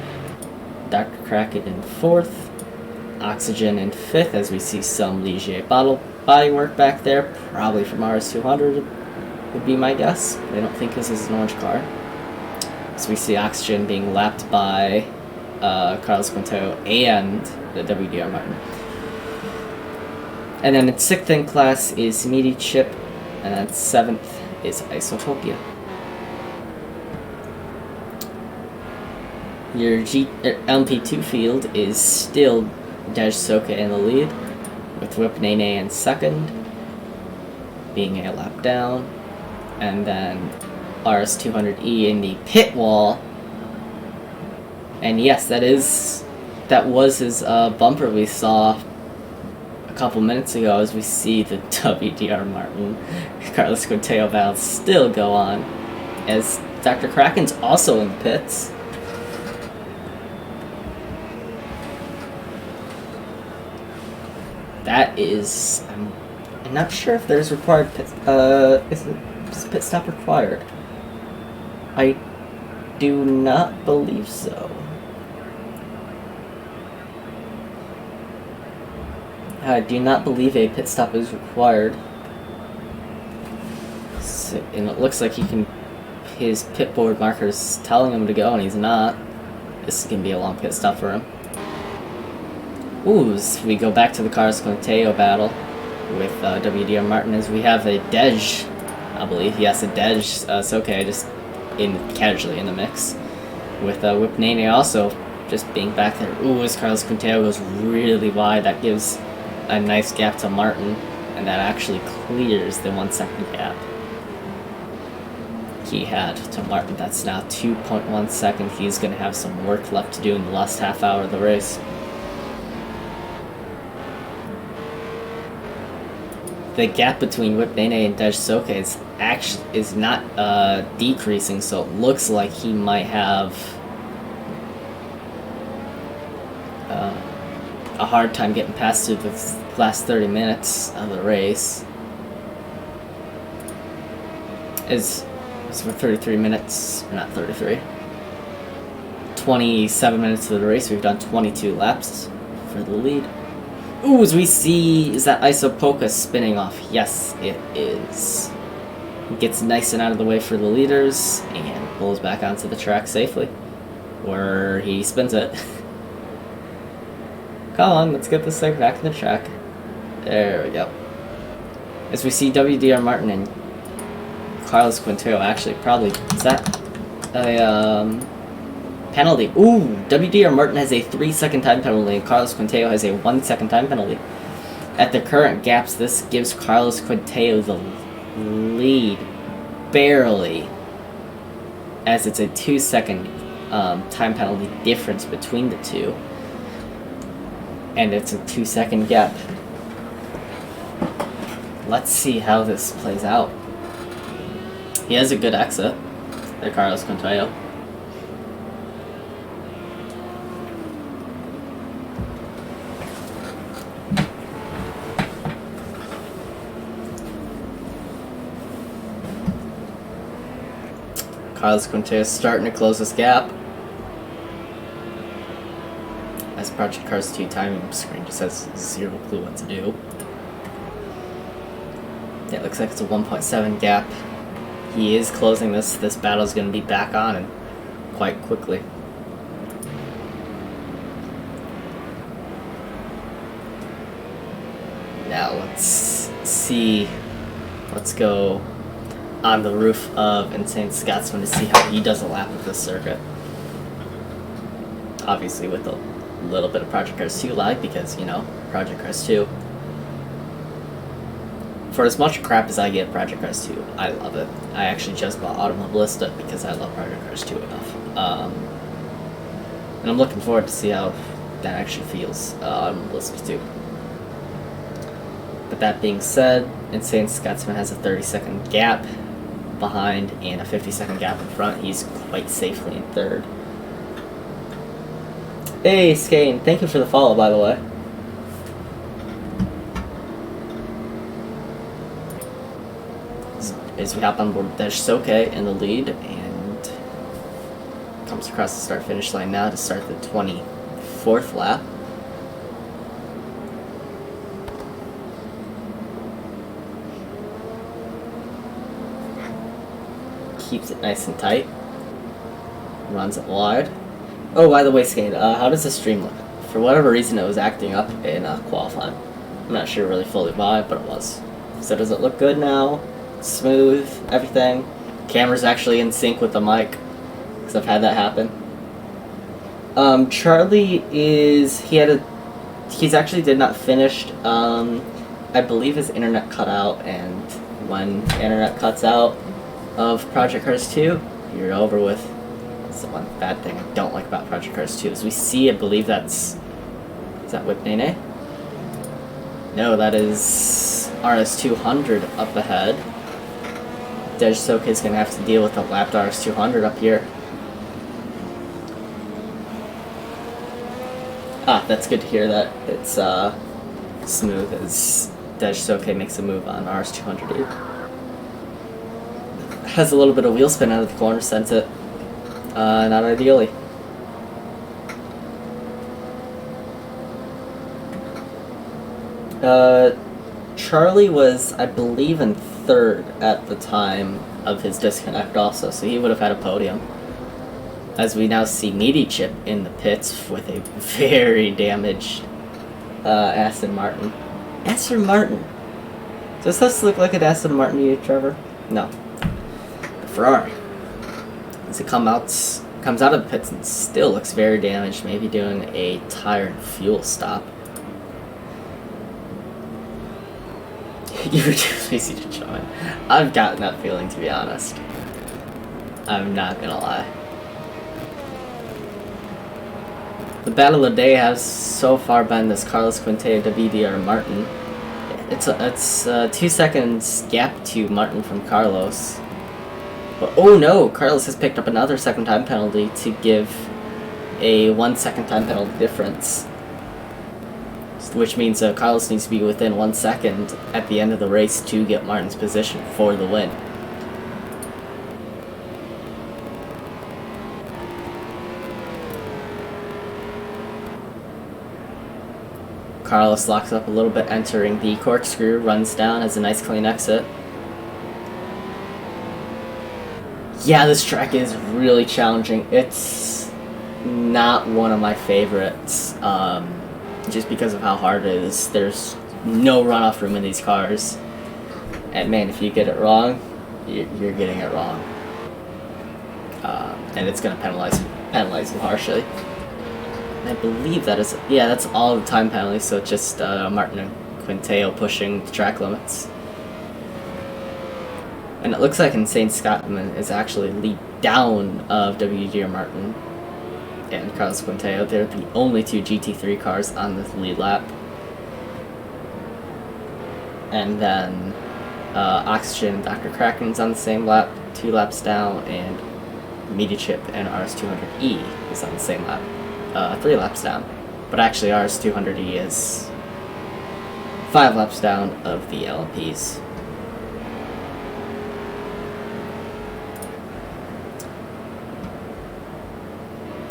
Dr. Kraken in fourth, Oxygen in fifth, as we see some Ligier body work back there, probably from RS200 would be my guess. I don't think this is an orange car. So we see Oxygen being lapped by Carlos Quinteo and the WDR Martin. And then in sixth in class is Meaty Chip, and then seventh is Isotopia. Your LMP2 field is still Dej Soka in the lead, with Whip Nene in second, being a lap down, and then RS200E in the pit wall. And yes, that was his bumper we saw a couple minutes ago, as we see the WDR Martin Carlos Quinteo battle still go on, as Dr. Kraken's also in the pits. That is, I'm not sure if there's required pit, is pit stop required? I do not believe so. I do not believe a pit stop is required. So, and it looks like his pit board marker is telling him to go, and he's not. This is going to be a long pit stop for him. Ooh, so we go back to the Carlos Quinteo battle with WDR Martin, as we have a Dej, I believe. Yes, a Dej Soka just casually in the mix. With Whip Nene also just being back there. Ooh, as Carlos Quinteo goes really wide, that gives a nice gap to Martin, and that actually clears the 1 second gap he had to Martin. That's now 2.1 seconds. He's going to have some work left to do in the last half hour of the race. The gap between Whip Nene and Dej Soka is not decreasing, so it looks like he might have a hard time getting past through the last 30 minutes of the race. It's for 33 minutes, or not 33, 27 minutes of the race. We've done 22 laps for the lead. Ooh, as we see, is that Isopoka spinning off? Yes, it is. Gets nice and out of the way for the leaders, and pulls back onto the track safely, where he spins it. Come on, let's get this thing back to the track. There we go. As we see WDR Martin and Carlos Quinteo, actually, probably, is that a penalty? Ooh, WDR Martin has a 3-second time penalty, and Carlos Quinteo has a 1-second time penalty. At the current gaps, this gives Carlos Quinteo the lead, barely, as it's a 2-second time penalty difference between the two. And it's a 2-second gap. Let's see how this plays out. He has a good exit, there, Carlos Quinteo. Carlos Quinteo starting to close this gap. As Project Cars 2 timing screen just has zero clue what to do. Yeah, it looks like it's a 1.7 gap. He is closing this. This battle is going to be back on and quite quickly. Now let's see. Let's go on the roof of Insane Scotsman to see how he does a lap of this circuit. Obviously with a little bit of Project Cars 2 lag, because, you know, Project Cars 2. For as much crap as I give Project Cars 2, I love it. I actually just bought Automobilista because I love Project Cars 2 enough. And I'm looking forward to see how that actually feels on LMP2. But that being said, Insane Scotsman has a 30-second gap behind and a 50-second gap in front. He's quite safely in third. Hey, Skane, thank you for the follow, by the way. As we hop on board GT3 in the lead and comes across the start-finish line now to start the 24th lap. Keeps it nice and tight. Runs it wide. Oh, by the way, Skate, how does the stream look? For whatever reason, it was acting up in qualifying. I'm not sure really fully why, but it was. So does it look good now? Smooth, everything. Camera's actually in sync with the mic, because I've had that happen. Charlie is, he's actually did not finish. I believe his internet cut out, and when the internet cuts out of Project Cars 2, you're over with. That's the one bad thing I don't like about Project Cars 2 is we see, I believe is that Whip Nene? No, that is RS200 up ahead. GT3 is going to have to deal with the lapped RS200 up here. Ah, that's good to hear that it's smooth as GT3 makes a move on RS200. Has a little bit of wheel spin out of the corner, sends it not ideally. Charlie was, I believe, in third at the time of his disconnect also, so he would have had a podium. As we now see Meaty Chip in the pits with a very damaged Aston Martin. Aston Martin? Does this look like an Aston Martin to you, Trevor? No. The Ferrari. As it comes out of the pits and still looks very damaged, maybe doing a tire and fuel stop. You were too lazy to join. I've gotten that feeling, to be honest. I'm not gonna lie. The battle of the day has so far been this Carlos Quintana WDR Martin. It's a 2 seconds gap to Martin from Carlos. But oh no, Carlos has picked up another second time penalty to give a 1 second time penalty difference. Which means Carlos needs to be within 1 second at the end of the race to get Martin's position for the win. Carlos locks up a little bit entering the corkscrew, runs down, has a nice clean exit. Yeah, this track is really challenging. It's not one of my favorites. Just because of how hard it is. There's no runoff room in these cars. And man, if you get it wrong, you're getting it wrong. And it's going to penalize you harshly. I believe that is, yeah, that's all the time penalties, so it's just Martin and Quintana pushing the track limits. And it looks like Insane Scotsman is actually lead down of WGR Martin and Carlos Quintana. They're the only two GT3 cars on the lead lap. And then Oxygen and Dr. Kraken's on the same lap, 2 laps down, and Media Chip and RS200E is on the same lap, 3 laps down. But actually RS200E is 5 laps down of the LMPs.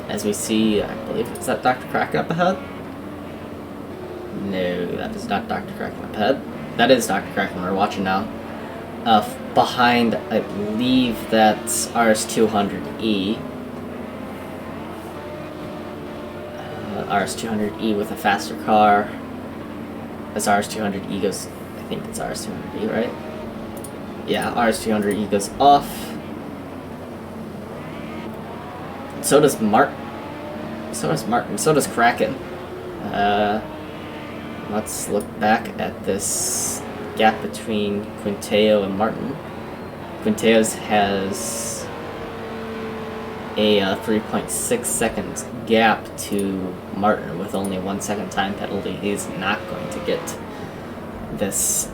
As we see, I believe, is that Dr. Kraken up ahead? No, that is not Dr. Kraken up ahead. That is Dr. Kraken we're watching now. Behind, I believe that's RS200E. RS200E with a faster car. As RS200E goes, I think it's RS200E, right? Yeah, RS200E goes off. So does Martin. So does Kraken. Let's look back at this gap between Quintana and Martin. Quintana's has a 3.6 seconds gap to Martin with only 1 second time penalty. He's not going to get this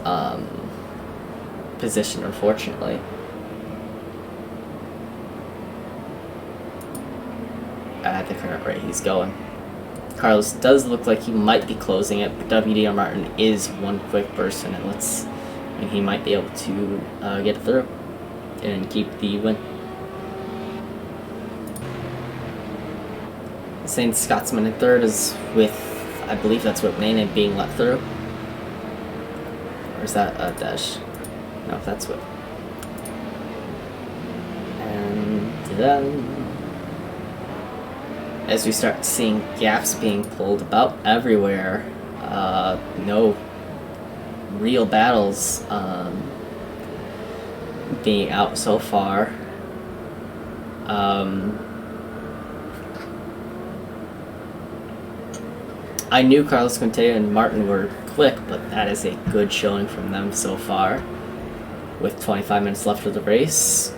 position, unfortunately. At the current rate he's going. Carlos does look like he might be closing it, but WDR Martin is one quick person, and he might be able to get through and keep the win. Saint Scotsman in third is with, I believe that's with Nene being let through. Or is that a dash? No, that's what. And then, as we start seeing gaps being pulled about everywhere, no real battles being out so far. I knew Carlos Quintero and Martin were quick, but that is a good showing from them so far. With 25 minutes left of the race,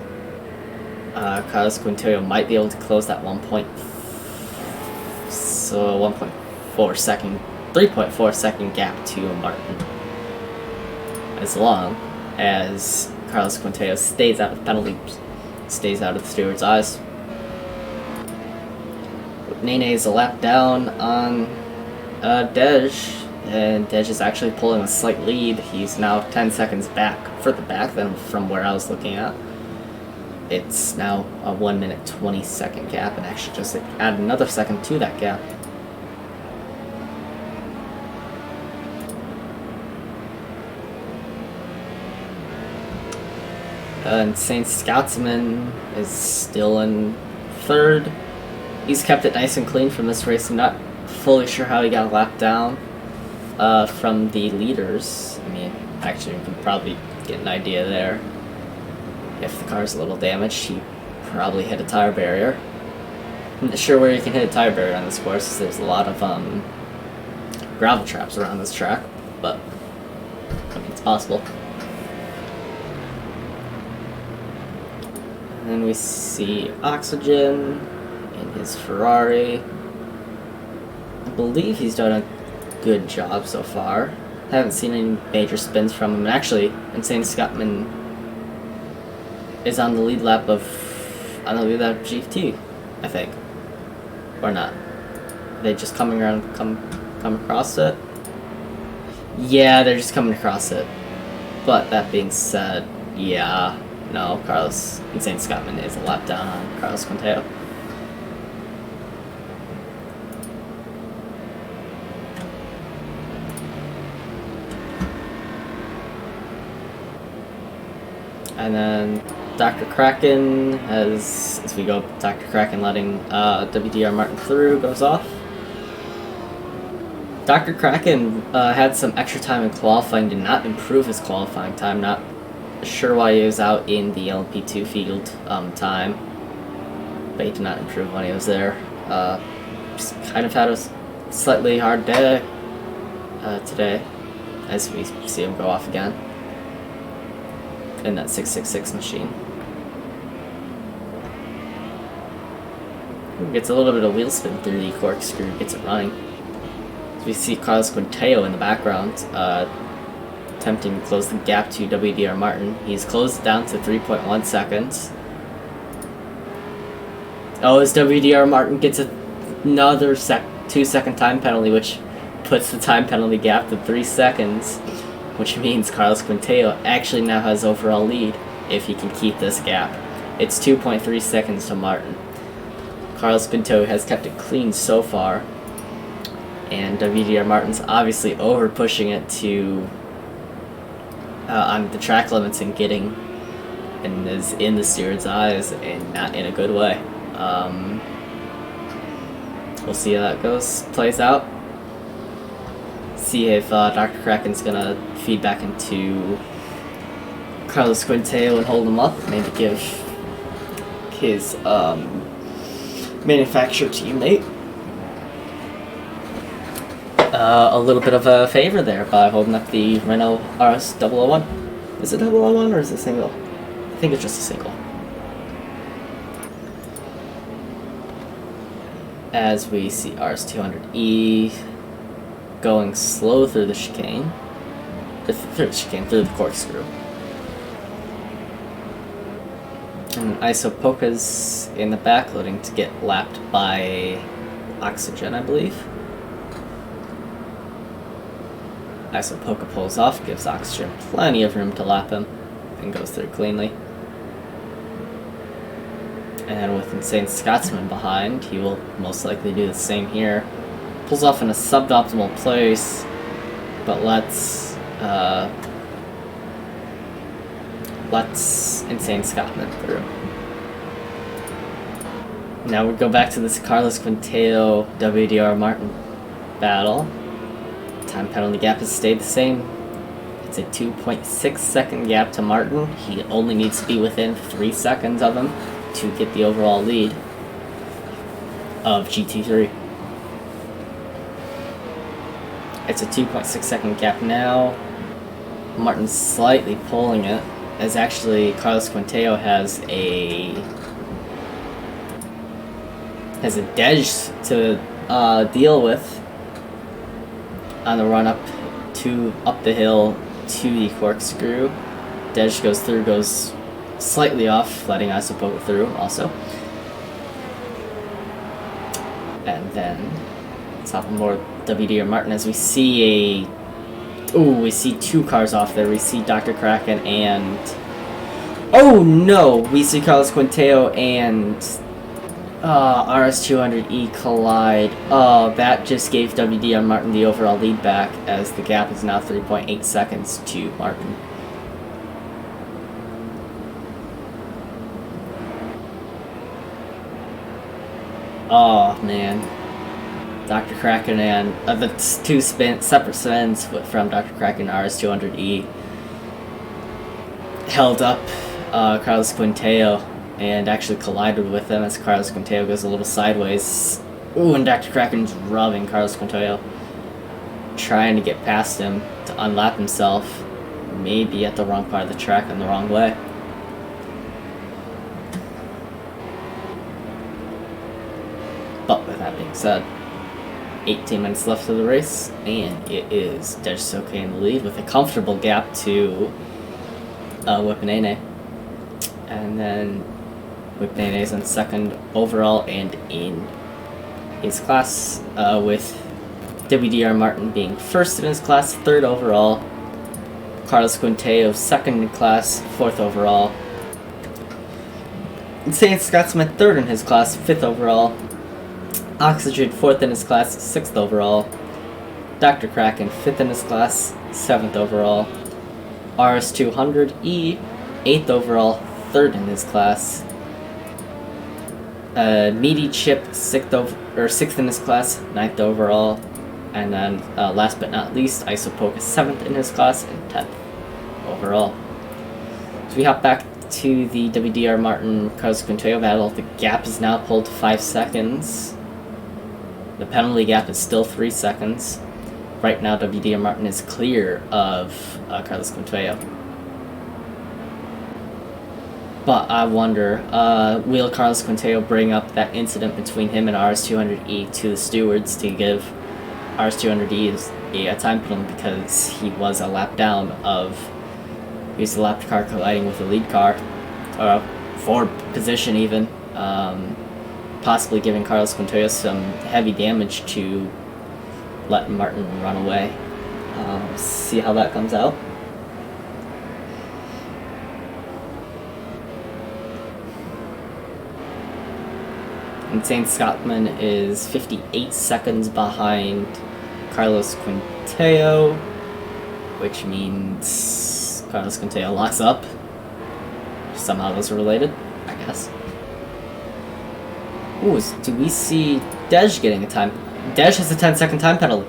Carlos Quintero might be able to close that 3.4 second gap to Martin. As long as Carlos Quintero stays out of penalties, stays out of the steward's eyes. Nene is a lap down on Dej, and Dej is actually pulling a slight lead. He's now 10 seconds further back than from where I was looking at. It's now a 1 minute 20 second gap, and actually just add another second to that gap. And Saint Scotsman is still in third. He's kept it nice and clean from this race. I'm not fully sure how he got a lap down from the leaders. I mean, actually, you can probably get an idea there. If the car's a little damaged, he probably hit a tire barrier. I'm not sure where you can hit a tire barrier on this course. There's a lot of gravel traps around this track, but I mean, it's possible. And then we see Oxygen in his Ferrari. I believe he's done a good job so far. Haven't seen any major spins from him. And actually, Insane Scottman is on the lead lap of GT, I think, or not. Are they just coming around, come across it? Yeah, they're just coming across it. But that being said, yeah, no, Insane Scottman is a lap down on Carlos Quintero. And then Dr. Kraken, as we go, Dr. Kraken letting WDR Martin through, goes off. Dr. Kraken had some extra time in qualifying, did not improve his qualifying time, not sure why he was out in the LMP2 field time, but he did not improve when he was there. Just kind of had a slightly hard day today, as we see him go off again in that 666 machine. Gets a little bit of wheel spin through the corkscrew, gets it running. So we see Carlos Quintero in the background, attempting to close the gap to WDR Martin. He's closed it down to 3.1 seconds. Oh, as WDR Martin gets another 2-second time penalty, which puts the time penalty gap to 3 seconds, which means Carlos Quintero actually now has overall lead if he can keep this gap. It's 2.3 seconds to Martin. Carlos Quintero has kept it clean so far, and WDR Martin's obviously over pushing it to on the track limits and is in the steward's eyes and not in a good way. We'll see how that plays out. See if Dr. Kraken's gonna feed back into Carlos Quintero and hold him up. Maybe give his manufacturer teammate a little bit of a favor there by holding up the Renault RS 001. Is it 001 or is it single? I think it's just a single. as we see RS200E going slow through the chicane. Through the corkscrew. And Isopoka's in the back loading to get lapped by Oxygen, I believe. Isopoka pulls off, gives Oxygen plenty of room to lap him, and goes through cleanly. And with Insane Scotsman behind, he will most likely do the same here. Pulls off in a suboptimal place, but lets Insane Scotsman through. Now we go back to this Carlos Quinteo WDR Martin battle. Time penalty gap has stayed the same. It's a 2.6 second gap to Martin. He only needs to be within 3 seconds of him to get the overall lead of GT3. It's a 2.6 second gap now. Martin's slightly pulling it, as actually Carlos Quinteo has a Dej to deal with on the run up the hill to the corkscrew. Dej goes slightly off, letting Isopoka through also. And then top more WD or Martin as we see we see 2 cars off there. We see Dr. Kraken and oh no! We see Carlos Quinteo and RS200E collide. That just gave WD on Martin the overall lead back, as the gap is now 3.8 seconds to Martin. Oh man, Dr. Kraken and the 2 separate spins from Dr. Kraken and RS200E held up Carlos Quinteo and actually collided with him as Carlos Quinteo goes a little sideways. Ooh, and Dr. Kraken's rubbing Carlos Quinteo, trying to get past him to unlap himself, maybe at the wrong part of the track and the wrong way. But with that being said, 18 minutes left of the race, and it is Dej Soke in the lead with a comfortable gap to Whipinene. And then Whipinene is in second overall and in his class, with WDR Martin being first in his class, third overall. Carlos Quinteo second in class, fourth overall. Insane Scotsman third in his class, fifth overall. Oxygen fourth in his class, sixth overall. Dr. Kraken fifth in his class, seventh overall. RS200E eighth overall, third in his class. Meaty Chip sixth in his class, ninth overall. And then last but not least, Isopoka seventh in his class and 10th overall. So we hop back to the WDR Martin Carlos Quinteo battle. The gap is now pulled to 5 seconds. The penalty gap is still 3 seconds. Right now, WDR Martin is clear of Carlos Quinteo. But I wonder, will Carlos Quinteo bring up that incident between him and RS200E to the stewards to give RS200E a time penalty because he was a lap down he was a lap car colliding with the lead car, or forward position even, possibly giving Carlos Quinteo some heavy damage to let Martin run away. See how that comes out. Insane Scotsman is 58 seconds behind Carlos Quinteo, which means Carlos Quinteo locks up. Somehow those are related, I guess. Ooh, do we see Dej getting a time? Dej has a 10-second time penalty,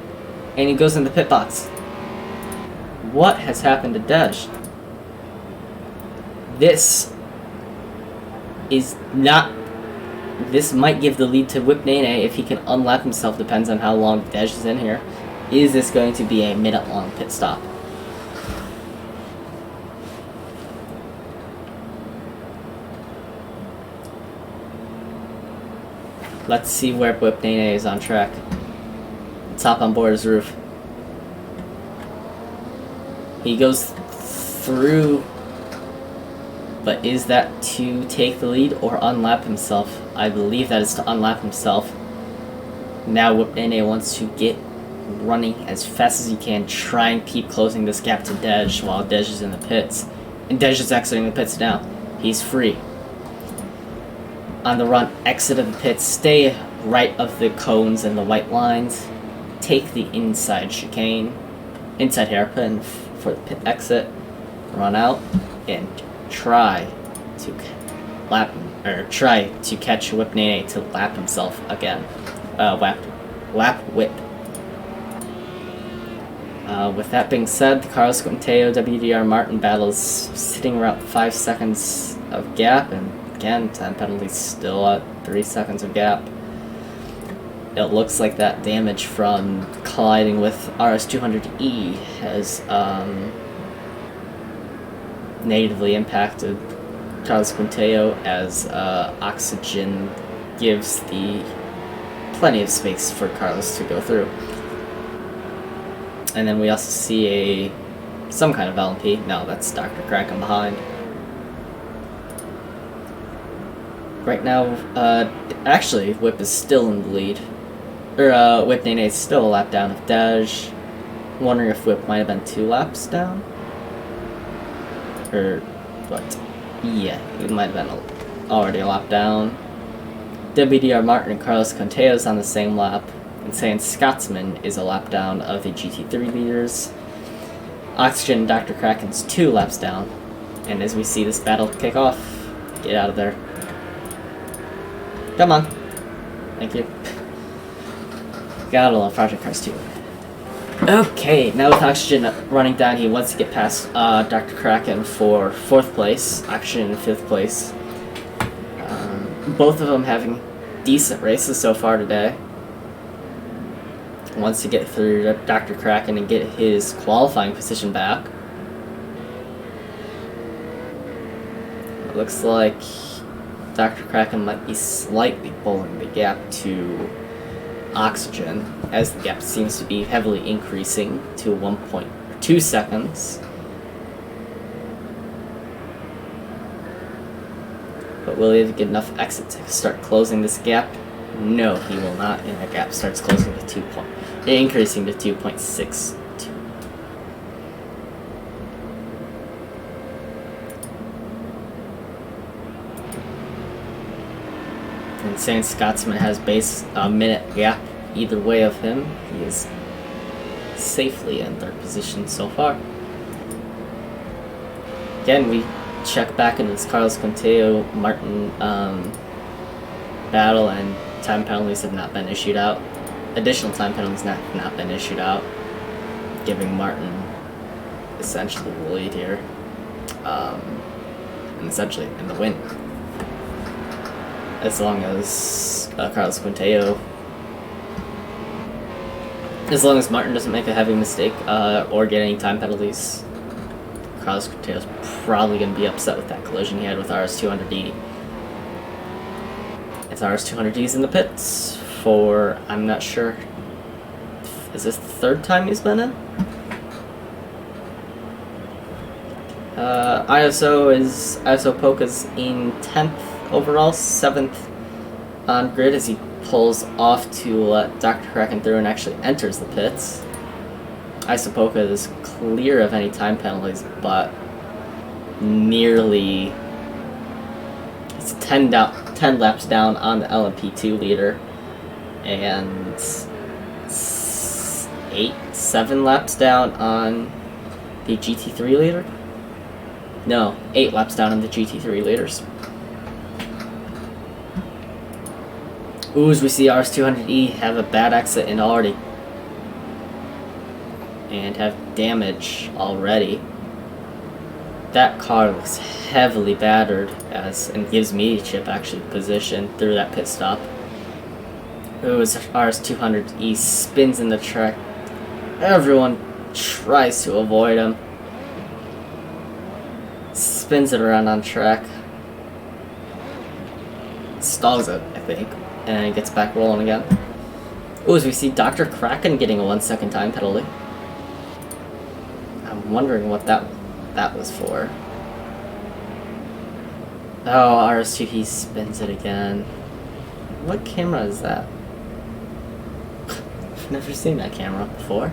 and he goes in the pit box. What has happened to Dej? This might give the lead to Whipinene if he can unlap himself, depends on how long Dej is in here. Is this going to be a minute-long pit stop? Let's see where Whip Nene is on track. Let's hop on board his roof. He goes through, but is that to take the lead or unlap himself? I believe that is to unlap himself. Now Whip Nene wants to get running as fast as he can, try and keep closing this gap to Dej while Dej is in the pits. And Dej is exiting the pits now. He's free. On the run, exit of the pits, stay right of the cones and the white lines. Take the inside chicane, inside hairpin for the pit exit. Run out and try to catch Whip Nene to lap himself again. Lap whip. With that being said, the Carlos Quinteo WDR Martin battle is sitting around 5 seconds of gap, and again, time penalties still at 3 seconds of gap. It looks like that damage from colliding with RS200E has negatively impacted Carlos Quinteo, as oxygen gives the plenty of space for Carlos to go through. And then we also see some kind of LMP. No, that's Dr. Kraken behind. Right now, actually, Whip is still in the lead. Or, Whip Nene is still a lap down of Dej. Wondering if Whip might have been 2 laps down? Or, what? Yeah, it might have been already a lap down. WDR Martin and Carlos Quinteo is on the same lap. Insane Scotsman is a lap down of the GT3 leaders. Oxygen and Dr. Kraken's 2 laps down. And as we see this battle kick off, get out of there. Come on. Thank you. Gotta love Project Cars 2. Okay, now with Oxygen running down, he wants to get past Dr. Kraken for 4th place. Oxygen in 5th place. Both of them having decent races so far today. Wants to get through Dr. Kraken and get his qualifying position back. It looks like Dr. Kraken might be slightly pulling the gap to Oxygen, as the gap seems to be heavily increasing to 1.2 seconds. But will he get enough exit to start closing this gap? No, he will not, and the gap starts closing to increasing to 2.62. Insane Scotsman has base a minute gap either way of him. He is safely in 3rd position so far. Again, we check back into this Carlos Quinteo Martin battle, and time penalties have not been issued out. Additional time penalties have not been issued out, giving Martin essentially the lead here, and essentially in the win. As long as Carlos Quinteo, as long as Martin doesn't make a heavy mistake or get any time penalties, Carlos Quinteo's probably going to be upset with that collision he had with RS200E. As RS200D's in the pits for, I'm not sure, is this the 3rd time he's been in? ISO Polka's in 10th overall, 7th on grid as he pulls off to let Dr. Kraken through and actually enters the pits. ISO Polka is clear of any time penalties, but nearly, it's 10 laps down on the LMP2 leader, and 7 laps down on the GT3 leader? No, 8 laps down on the GT3 leaders. Ooh, as we see RS200E have a bad exit and have damage already. That car looks heavily battered, and gives me chip actually position through that pit stop. Ooh, as RS200E spins in the track, everyone tries to avoid him. Spins it around on track. Stalls it, I think. and it gets back rolling again. Oh, as we see Dr. Kraken getting a 1 second time penalty. I'm wondering what that was for. Oh, RS2, he spins it again. What camera is that? I've never seen that camera before.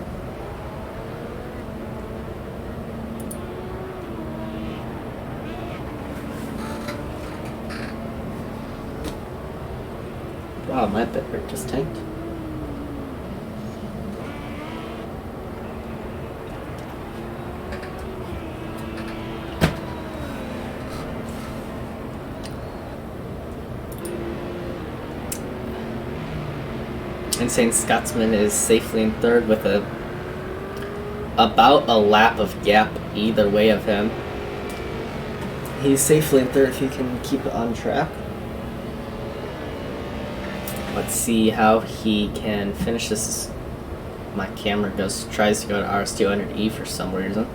Wow, my bit rate just tanked. Insane Scotsman is safely in third with about a lap of gap either way of him. He's safely in third if he can keep it on track. Let's see how he can finish this. My camera tries to go to RS200E for some reason.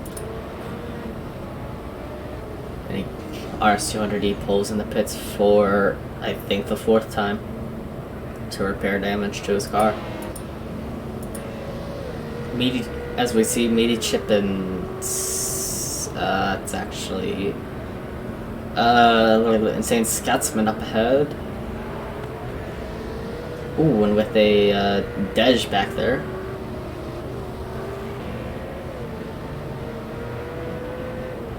And RS200E pulls in the pits for, I think, the 4th time to repair damage to his car. As we see, Meaty Chip and it's actually Insane Scotsman up ahead. Ooh, and with a Dej back there.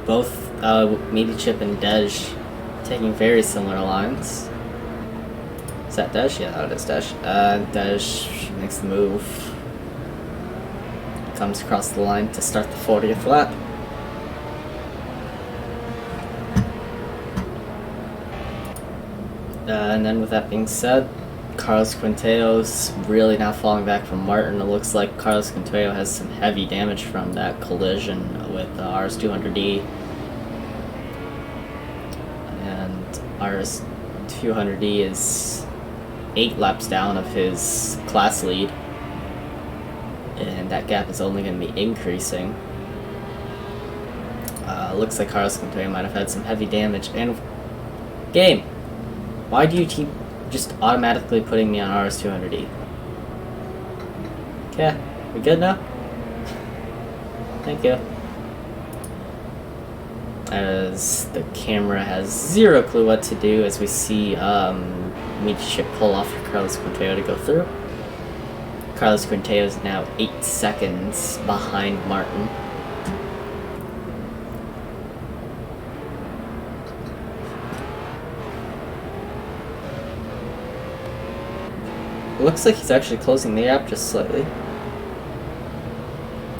Both Meaty Chip and Dej taking very similar lines. Is that Dej? Yeah, that is Dej. Dej makes the move. Comes across the line to start the 40th lap. And then with that being said, Carlos Quinteo's really not falling back from Martin. It looks like Carlos Quinteo has some heavy damage from that collision with RS200E. And RS200E is 8 laps down of his class lead. And that gap is only going to be increasing. Looks like Carlos Quinteo might have had some heavy damage. And game, why do you keep just automatically putting me on RS200E? Okay, we good now? Thank you. As the camera has zero clue what to do as we see Meaty Chip pull off for Carlos Quinteo to go through. Carlos Quinteo is now 8 seconds behind Martin. It looks like he's actually closing the gap just slightly.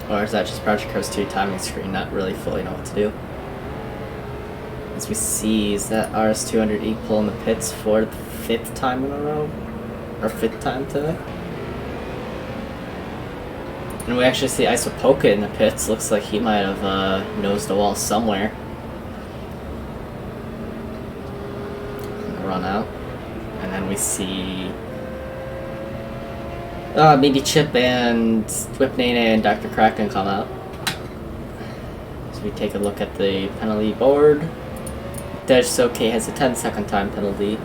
Or is that just Project Cars 2 timing screen not really fully know what to do? As we see, is that RS200E pulling the pits for the 5th time in a row? Or 5th time today? And we actually see Isopoka in the pits. Looks like he might have nosed the wall somewhere. Run out. And then we see Meaty Chip and Whipnane and Dr. Kraken come out. So we take a look at the penalty board. Dej Soke has a 10-second time penalty.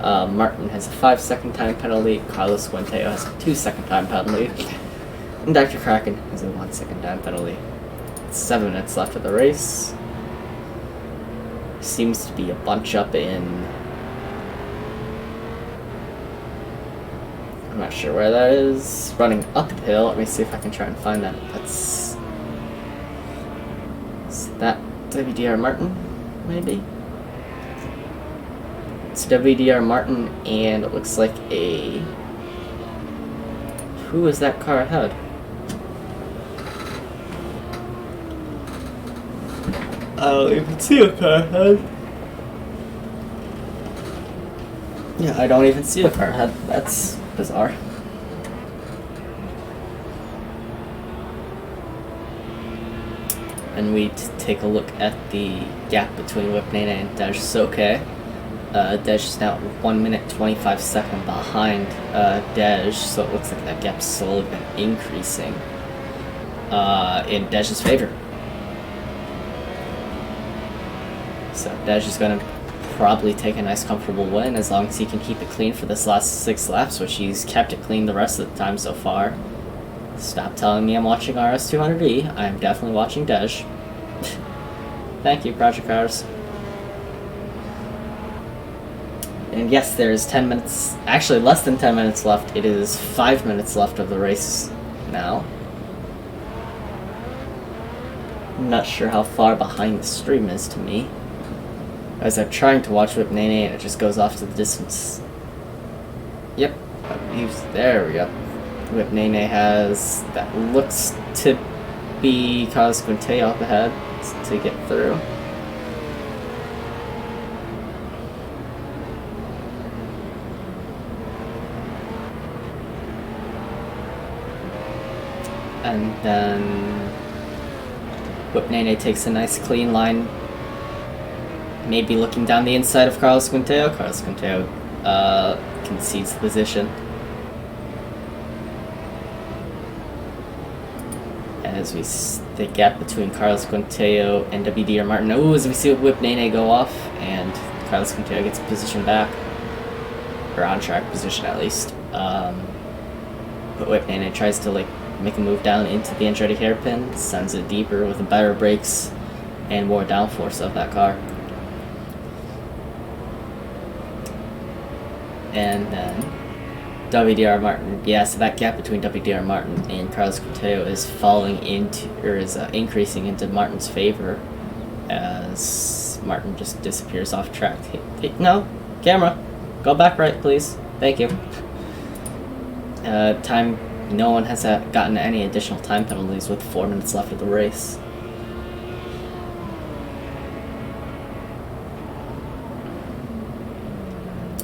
Martin has a 5-second time penalty. Carlos Quinteo has a 2-second time penalty. And Dr. Kraken has a 1-second time penalty. 7 minutes left of the race. Seems to be a bunch up in... I'm not sure where that is. Running uphill. Let me see if I can try and find that. Is that WDR Martin? Maybe? It's WDR Martin, and it looks like a... Who is that car ahead? I don't even see a car ahead. Yeah, I don't even see a car ahead. That's bizarre. And we take a look at the gap between Whipnane and Dej Soke. Dej is now 1 minute 25 seconds behind Dej, so it looks like that gap's slowly been increasing in Dej's favor. So Dej is going to probably take a nice comfortable win as long as he can keep it clean for this last 6 laps, which he's kept it clean the rest of the time so far. Stop telling me I'm watching RS200E. I'm definitely watching Dej. Thank you, Project Cars. And yes, there's 10 minutes, actually less than 10 minutes left. It is 5 minutes left of the race now. I'm not sure how far behind the stream is to me, as I'm trying to watch Whip Nene and it just goes off to the distance. Yep, there we go. Whip Nene has, that looks to be Carlos Quinteo up ahead to get through. And then Whip Nene takes a nice clean line, maybe looking down the inside of Carlos Quinteo. Carlos Quinteo concedes the position. As we the gap between Carlos Quinteo and WDR Martin. Oh, as we see Whip Nene go off, and Carlos Quinteo gets position back, or on track position at least. But Whip Nene tries to make a move down into the Andretti hairpin, sends it deeper with better brakes and more downforce of that car. And then WDR Martin, yeah, so that gap between WDR Martin and Carlos Quinteo is falling into, or is increasing into Martin's favor as Martin just disappears off track. No, camera, go back right, please. Thank you. No one has gotten any additional time penalties with 4 minutes left of the race.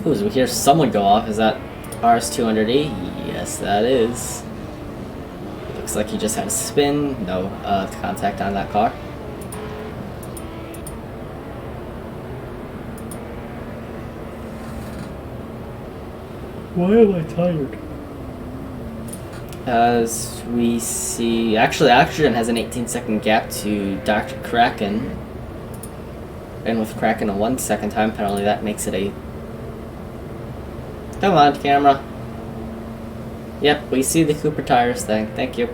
Ooh, as we hear someone go off, is that RS200E? Yes, that is. Looks like he just had a spin. No contact on that car. Why am I tired? As we see, actually, Oxygen has an 18-second gap to Dr. Kraken. And with Kraken a 1 second time penalty, that makes it a... Come on, camera. Yep, we see the Cooper tires thing. Thank you.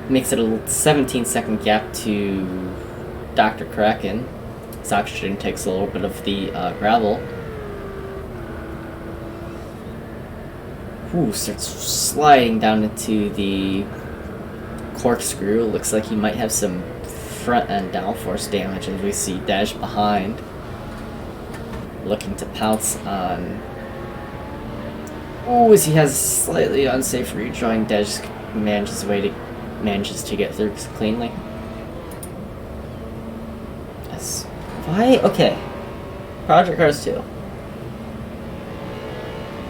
Makes it a 17-second gap to Dr. Kraken. As Oxygen takes a little bit of the gravel. Ooh, starts sliding down into the corkscrew. Looks like he might have some front end downforce damage as we see Dash behind, looking to pounce on. Ooh, as he has slightly unsafe rejoin, Dash manages to get through cleanly. Yes. Why? Okay. Project Cars 2.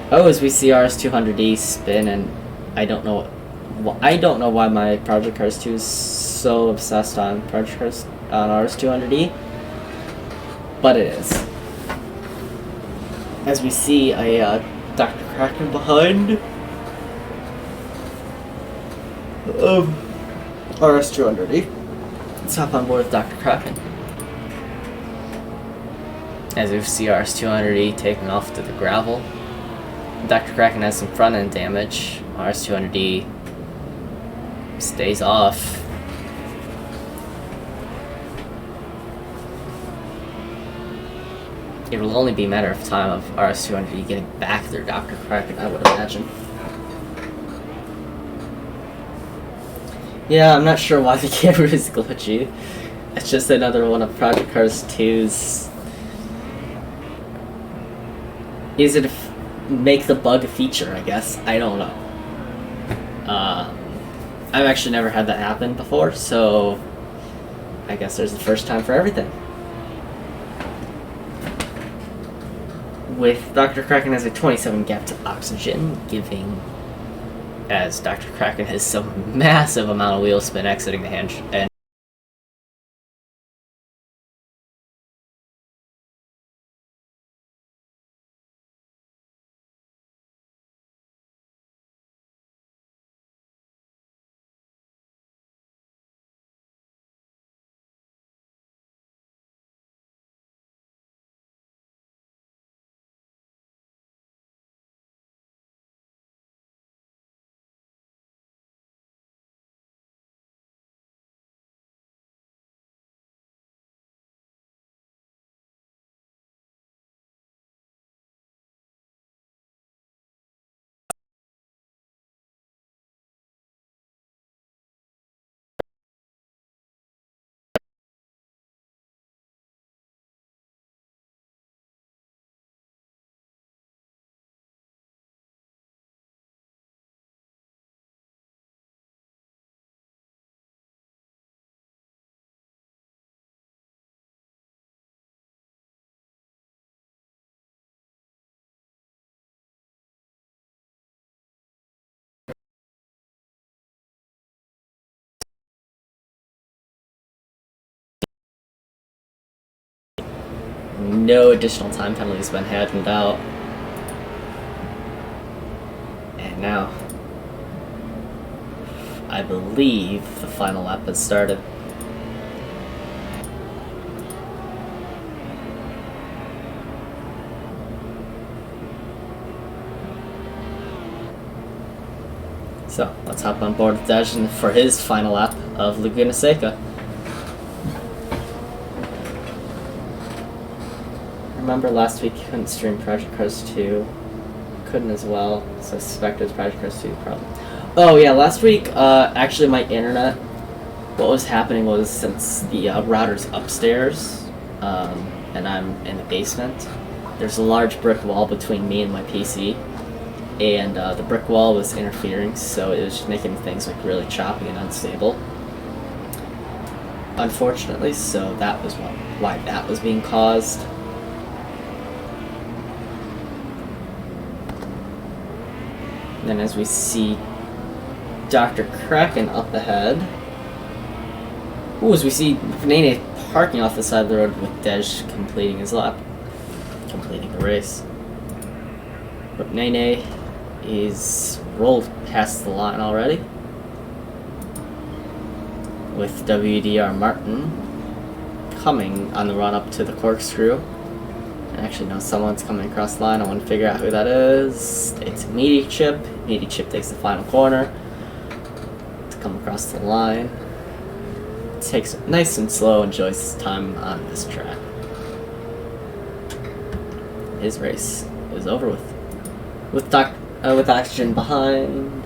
Oh, as we see RS200E spin, and I don't know why my Project Cars 2 is so obsessed on Project Cars on RS200E, but it is. As we see a Dr. Kraken behind RS200E. Let's hop on board with Dr. Kraken. As we see RS200E taking off to the gravel. Dr. Kraken has some front end damage. RS200D stays off. It will only be a matter of time of RS200D getting back through Dr. Kraken, I would imagine. Yeah, I'm not sure why the camera is glitchy. It's just another one of Project Cars 2's... Is it make the bug a feature, I guess? I don't know. I've actually never had that happen before, so I guess there's the first time for everything. With Dr. Kraken has a 27 gap to Oxygen, giving, as Dr. Kraken has some massive amount of wheel spin exiting the hand no additional time penalties been handed out. And now, I believe the final lap has started. So, let's hop on board with Dej for his final lap of Laguna Seca. Remember last week you couldn't stream Project Cars 2. Couldn't as well, so I suspect it was Project Cars 2 problem. Oh yeah, last week, actually my internet, what was happening was since the router's upstairs, and I'm in the basement, there's a large brick wall between me and my PC. And the brick wall was interfering, so it was just making things like really choppy and unstable. Unfortunately, so that was why that was being caused. And then as we see Dr. Kraken up ahead. Ooh, as we see Nene parking off the side of the road with Dej completing his lap. Completing the race. But Nene is rolled past the line already, with WDR Martin coming on the run up to the corkscrew. Actually, no, someone's coming across the line. I want to figure out who that is. It's Meaty Chip. Meaty Chip takes the final corner to come across the line. Takes it nice and slow, enjoys his time on this track. His race is over with Oxygen behind.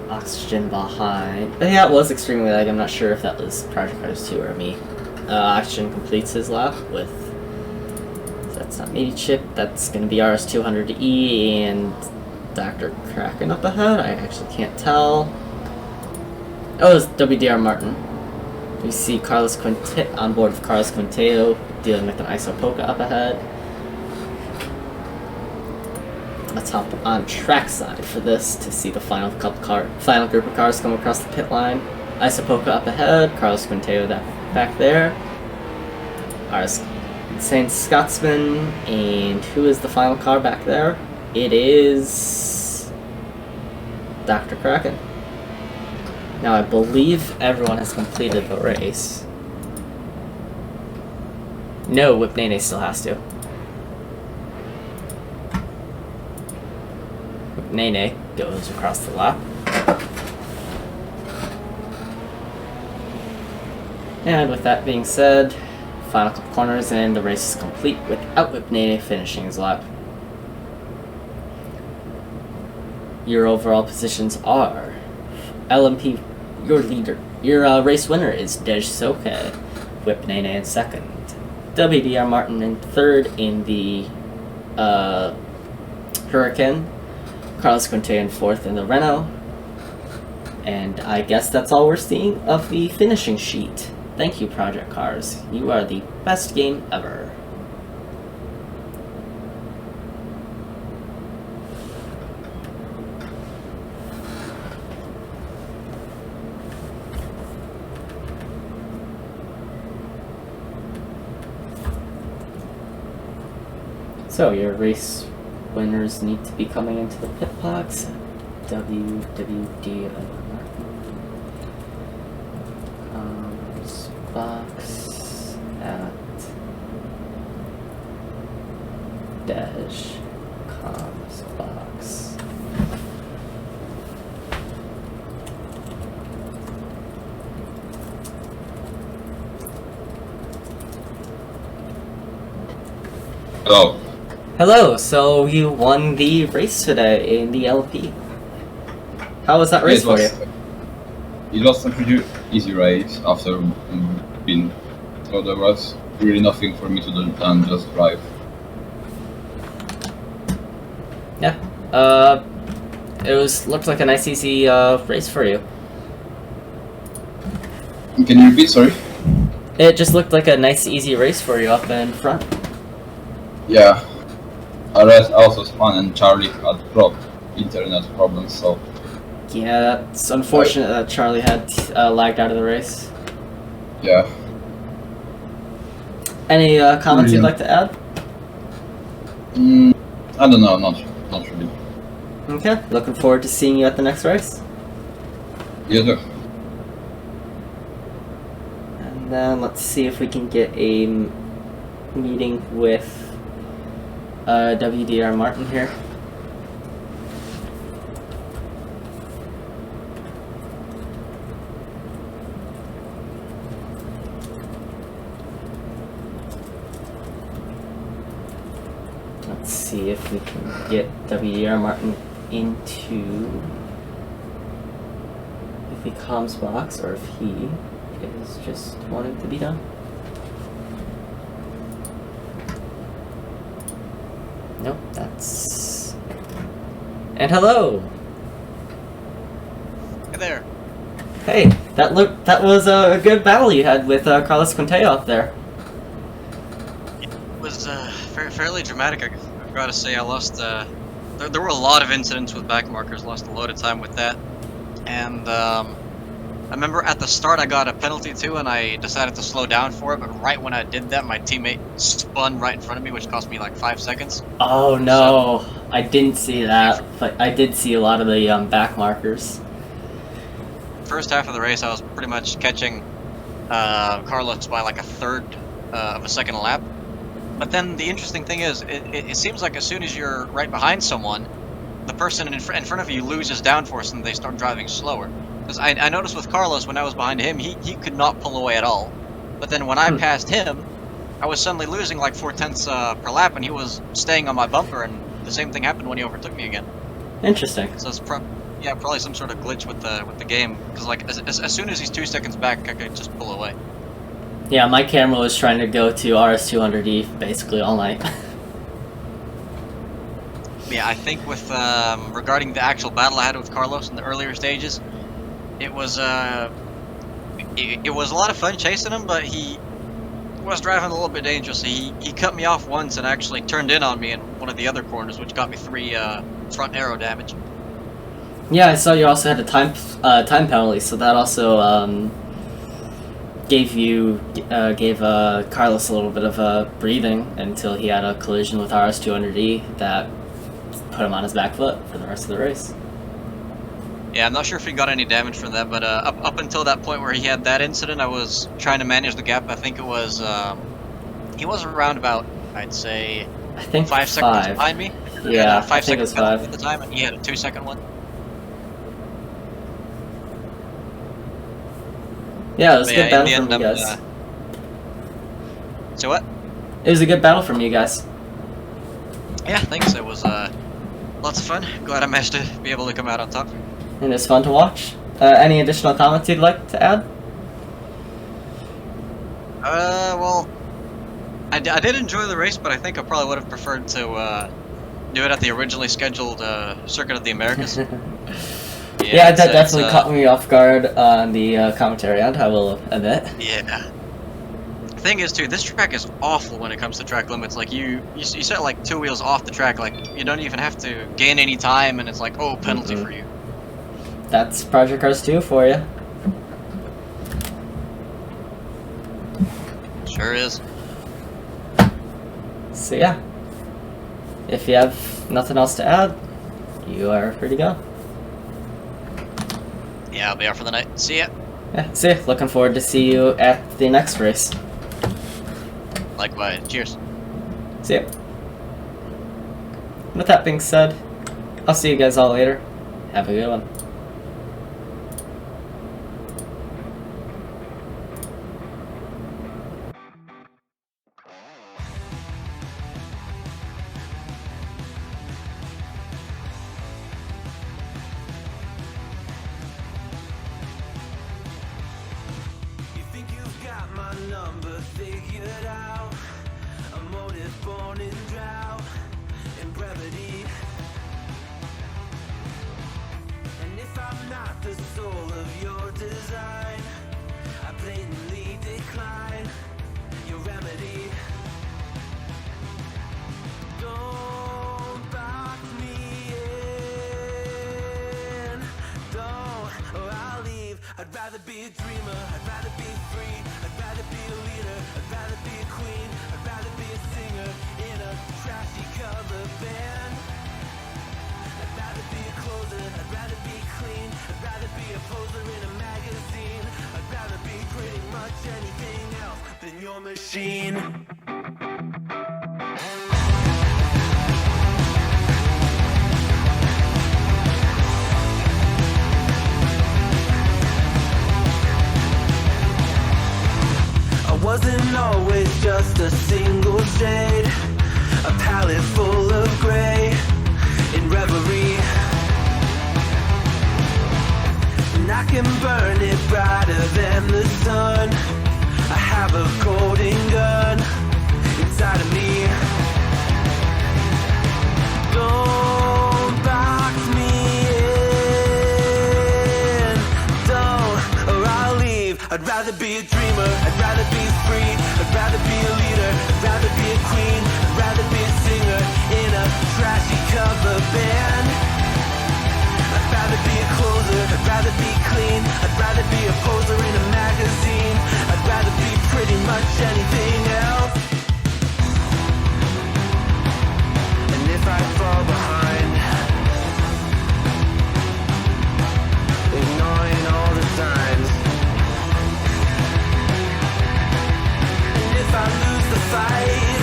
Oxygen behind. But yeah, it was extremely lag. I'm not sure if that was Project Cars 2 or me. Oxygen completes his lap with. That's not Meaty Chip. That's going to be RS200E and Dr. Kraken up ahead. I actually can't tell. Oh, it's WDR Martin. We see Carlos on board with Carlos Quinteo dealing with an Isopoca up ahead. Let's hop on trackside for this to see the final group of cars come across the pit line. Isopoca up ahead, Carlos Quinteo back there. Our Insane Scotsman, and who is the final car back there? It is Dr. Kraken. Now I believe everyone has completed the race. No, Whip Nene still has to. Whip Nene goes across the lap. And with that being said, final couple corners and the race is complete without Whip Nene finishing his lap. Your overall positions are LMP, your leader. Your race winner is Dej Soke, Whip Nene in second. WDR Martin in third in the Hurricane. Carlos Quinteo in fourth in the Renault. And I guess that's all we're seeing of the finishing sheet. Thank you, Project Cars. You are the best game ever. So, your race winners need to be coming into the pit box. WWD box at dash comms box. Hello. Hello, so you won the race today in the LP. How was that race for you? It was a pretty easy race after being. So there was really nothing for me to do than just drive. Yeah. Looked like a nice easy race for you. Can you repeat, sorry? It just looked like a nice easy race for you up in front. Yeah. The rest also was fun, and Charlie had internet problems, so. Yeah, it's unfortunate that Charlie had lagged out of the race. Yeah. Any comments you'd like to add? I don't know, not really. Okay, looking forward to seeing you at the next race. Yes, sir. And then let's see if we can get a meeting with WDR Martin here. Let's see if we can get WDR Martin into the comms box, or if he is just wanting to be done. Nope, that's... And hello! Hey there. Hey, that was a good battle you had with Carlos Quinteo up there. It was fairly dramatic, I've got to say. I lost, there were a lot of incidents with back markers, lost a load of time with that. And I remember at the start I got a penalty too, and I decided to slow down for it, but right when I did that, my teammate spun right in front of me, which cost me like 5 seconds. Oh no, I didn't see that, but I did see a lot of the back markers. First half of the race, I was pretty much catching Carlos by like a third of a second a lap. But then the interesting thing is, it seems like as soon as you're right behind someone, the person in front of you loses downforce and they start driving slower. Because I noticed with Carlos, when I was behind him, he could not pull away at all. But then when I passed him, I was suddenly losing like 4/10 per lap, and he was staying on my bumper, and the same thing happened when he overtook me again. Interesting. So it's probably some sort of glitch with the game, because like as soon as he's 2 seconds back, I could just pull away. Yeah, my camera was trying to go to RS200E basically all night. Yeah, I think with regarding the actual battle I had with Carlos in the earlier stages, it was it was a lot of fun chasing him, but he was driving a little bit dangerously. He cut me off once and actually turned in on me in one of the other corners, which got me 3 front aero damage. Yeah, I saw you also had a time penalty, so that also gave Carlos a little bit of breathing until he had a collision with RS200E that put him on his back foot for the rest of the race. Yeah, I'm not sure if he got any damage from that, but up until that point where he had that incident, I was trying to manage the gap. I think it was he was around about, I'd say, I think 5 seconds behind me. Yeah, 5 I think it was seconds 5 at the time, and he had a 2-second one. Yeah, it was a good battle in from the you end, guys. So what? It was a good battle from you guys. Yeah, thanks. It was lots of fun. Glad I managed to be able to come out on top. And it's fun to watch. Any additional comments you'd like to add? Well, I did enjoy the race, but I think I probably would have preferred to do it at the originally scheduled Circuit of the Americas. Yeah, that definitely caught me off guard on the commentary end, I will admit. Yeah. The thing is, too, this track is awful when it comes to track limits. Like, you set like 2 wheels off the track, like, you don't even have to gain any time, and it's like, oh, penalty for you. That's Project Cars 2 for you. Sure is. So yeah, if you have nothing else to add, you are free to go. Yeah, I'll be out for the night. See ya. Yeah, see ya. Looking forward to see you at the next race. Likewise. Cheers. See ya. With that being said, I'll see you guys all later. Have a good one. Figured out a motive born in drought and brevity. And if I'm not the soul of your design, I blatantly decline your remedy. Don't box me in, don't, or I'll leave. I'd rather be a dreamer, I'd rather be free, I'd rather be a leader, I'd rather be a queen, I'd rather be a singer in a trashy cover band. I'd rather be a closer, I'd rather be clean, I'd rather be a poser in a magazine, I'd rather be pretty much anything else than your machine. I wasn't always just a single shade, a palette full of gray in reverie. And I can burn it brighter than the sun. I have a golden gun inside of me. Don't box me in, don't, or I'll leave. I'd rather be a dreamer, I'd rather be free, I'd rather be a leader, I'd rather be a queen, I'd rather be a singer in a trashy cover band. I'd rather be a closer, I'd rather be clean, I'd rather be a poser in a magazine, I'd rather be pretty much anything else. And if I fall behind, ignoring all the signs, and if I lose the fight,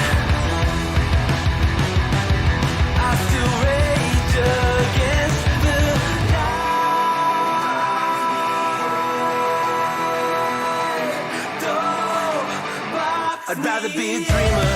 I still rage against the night. I'd rather be a dreamer,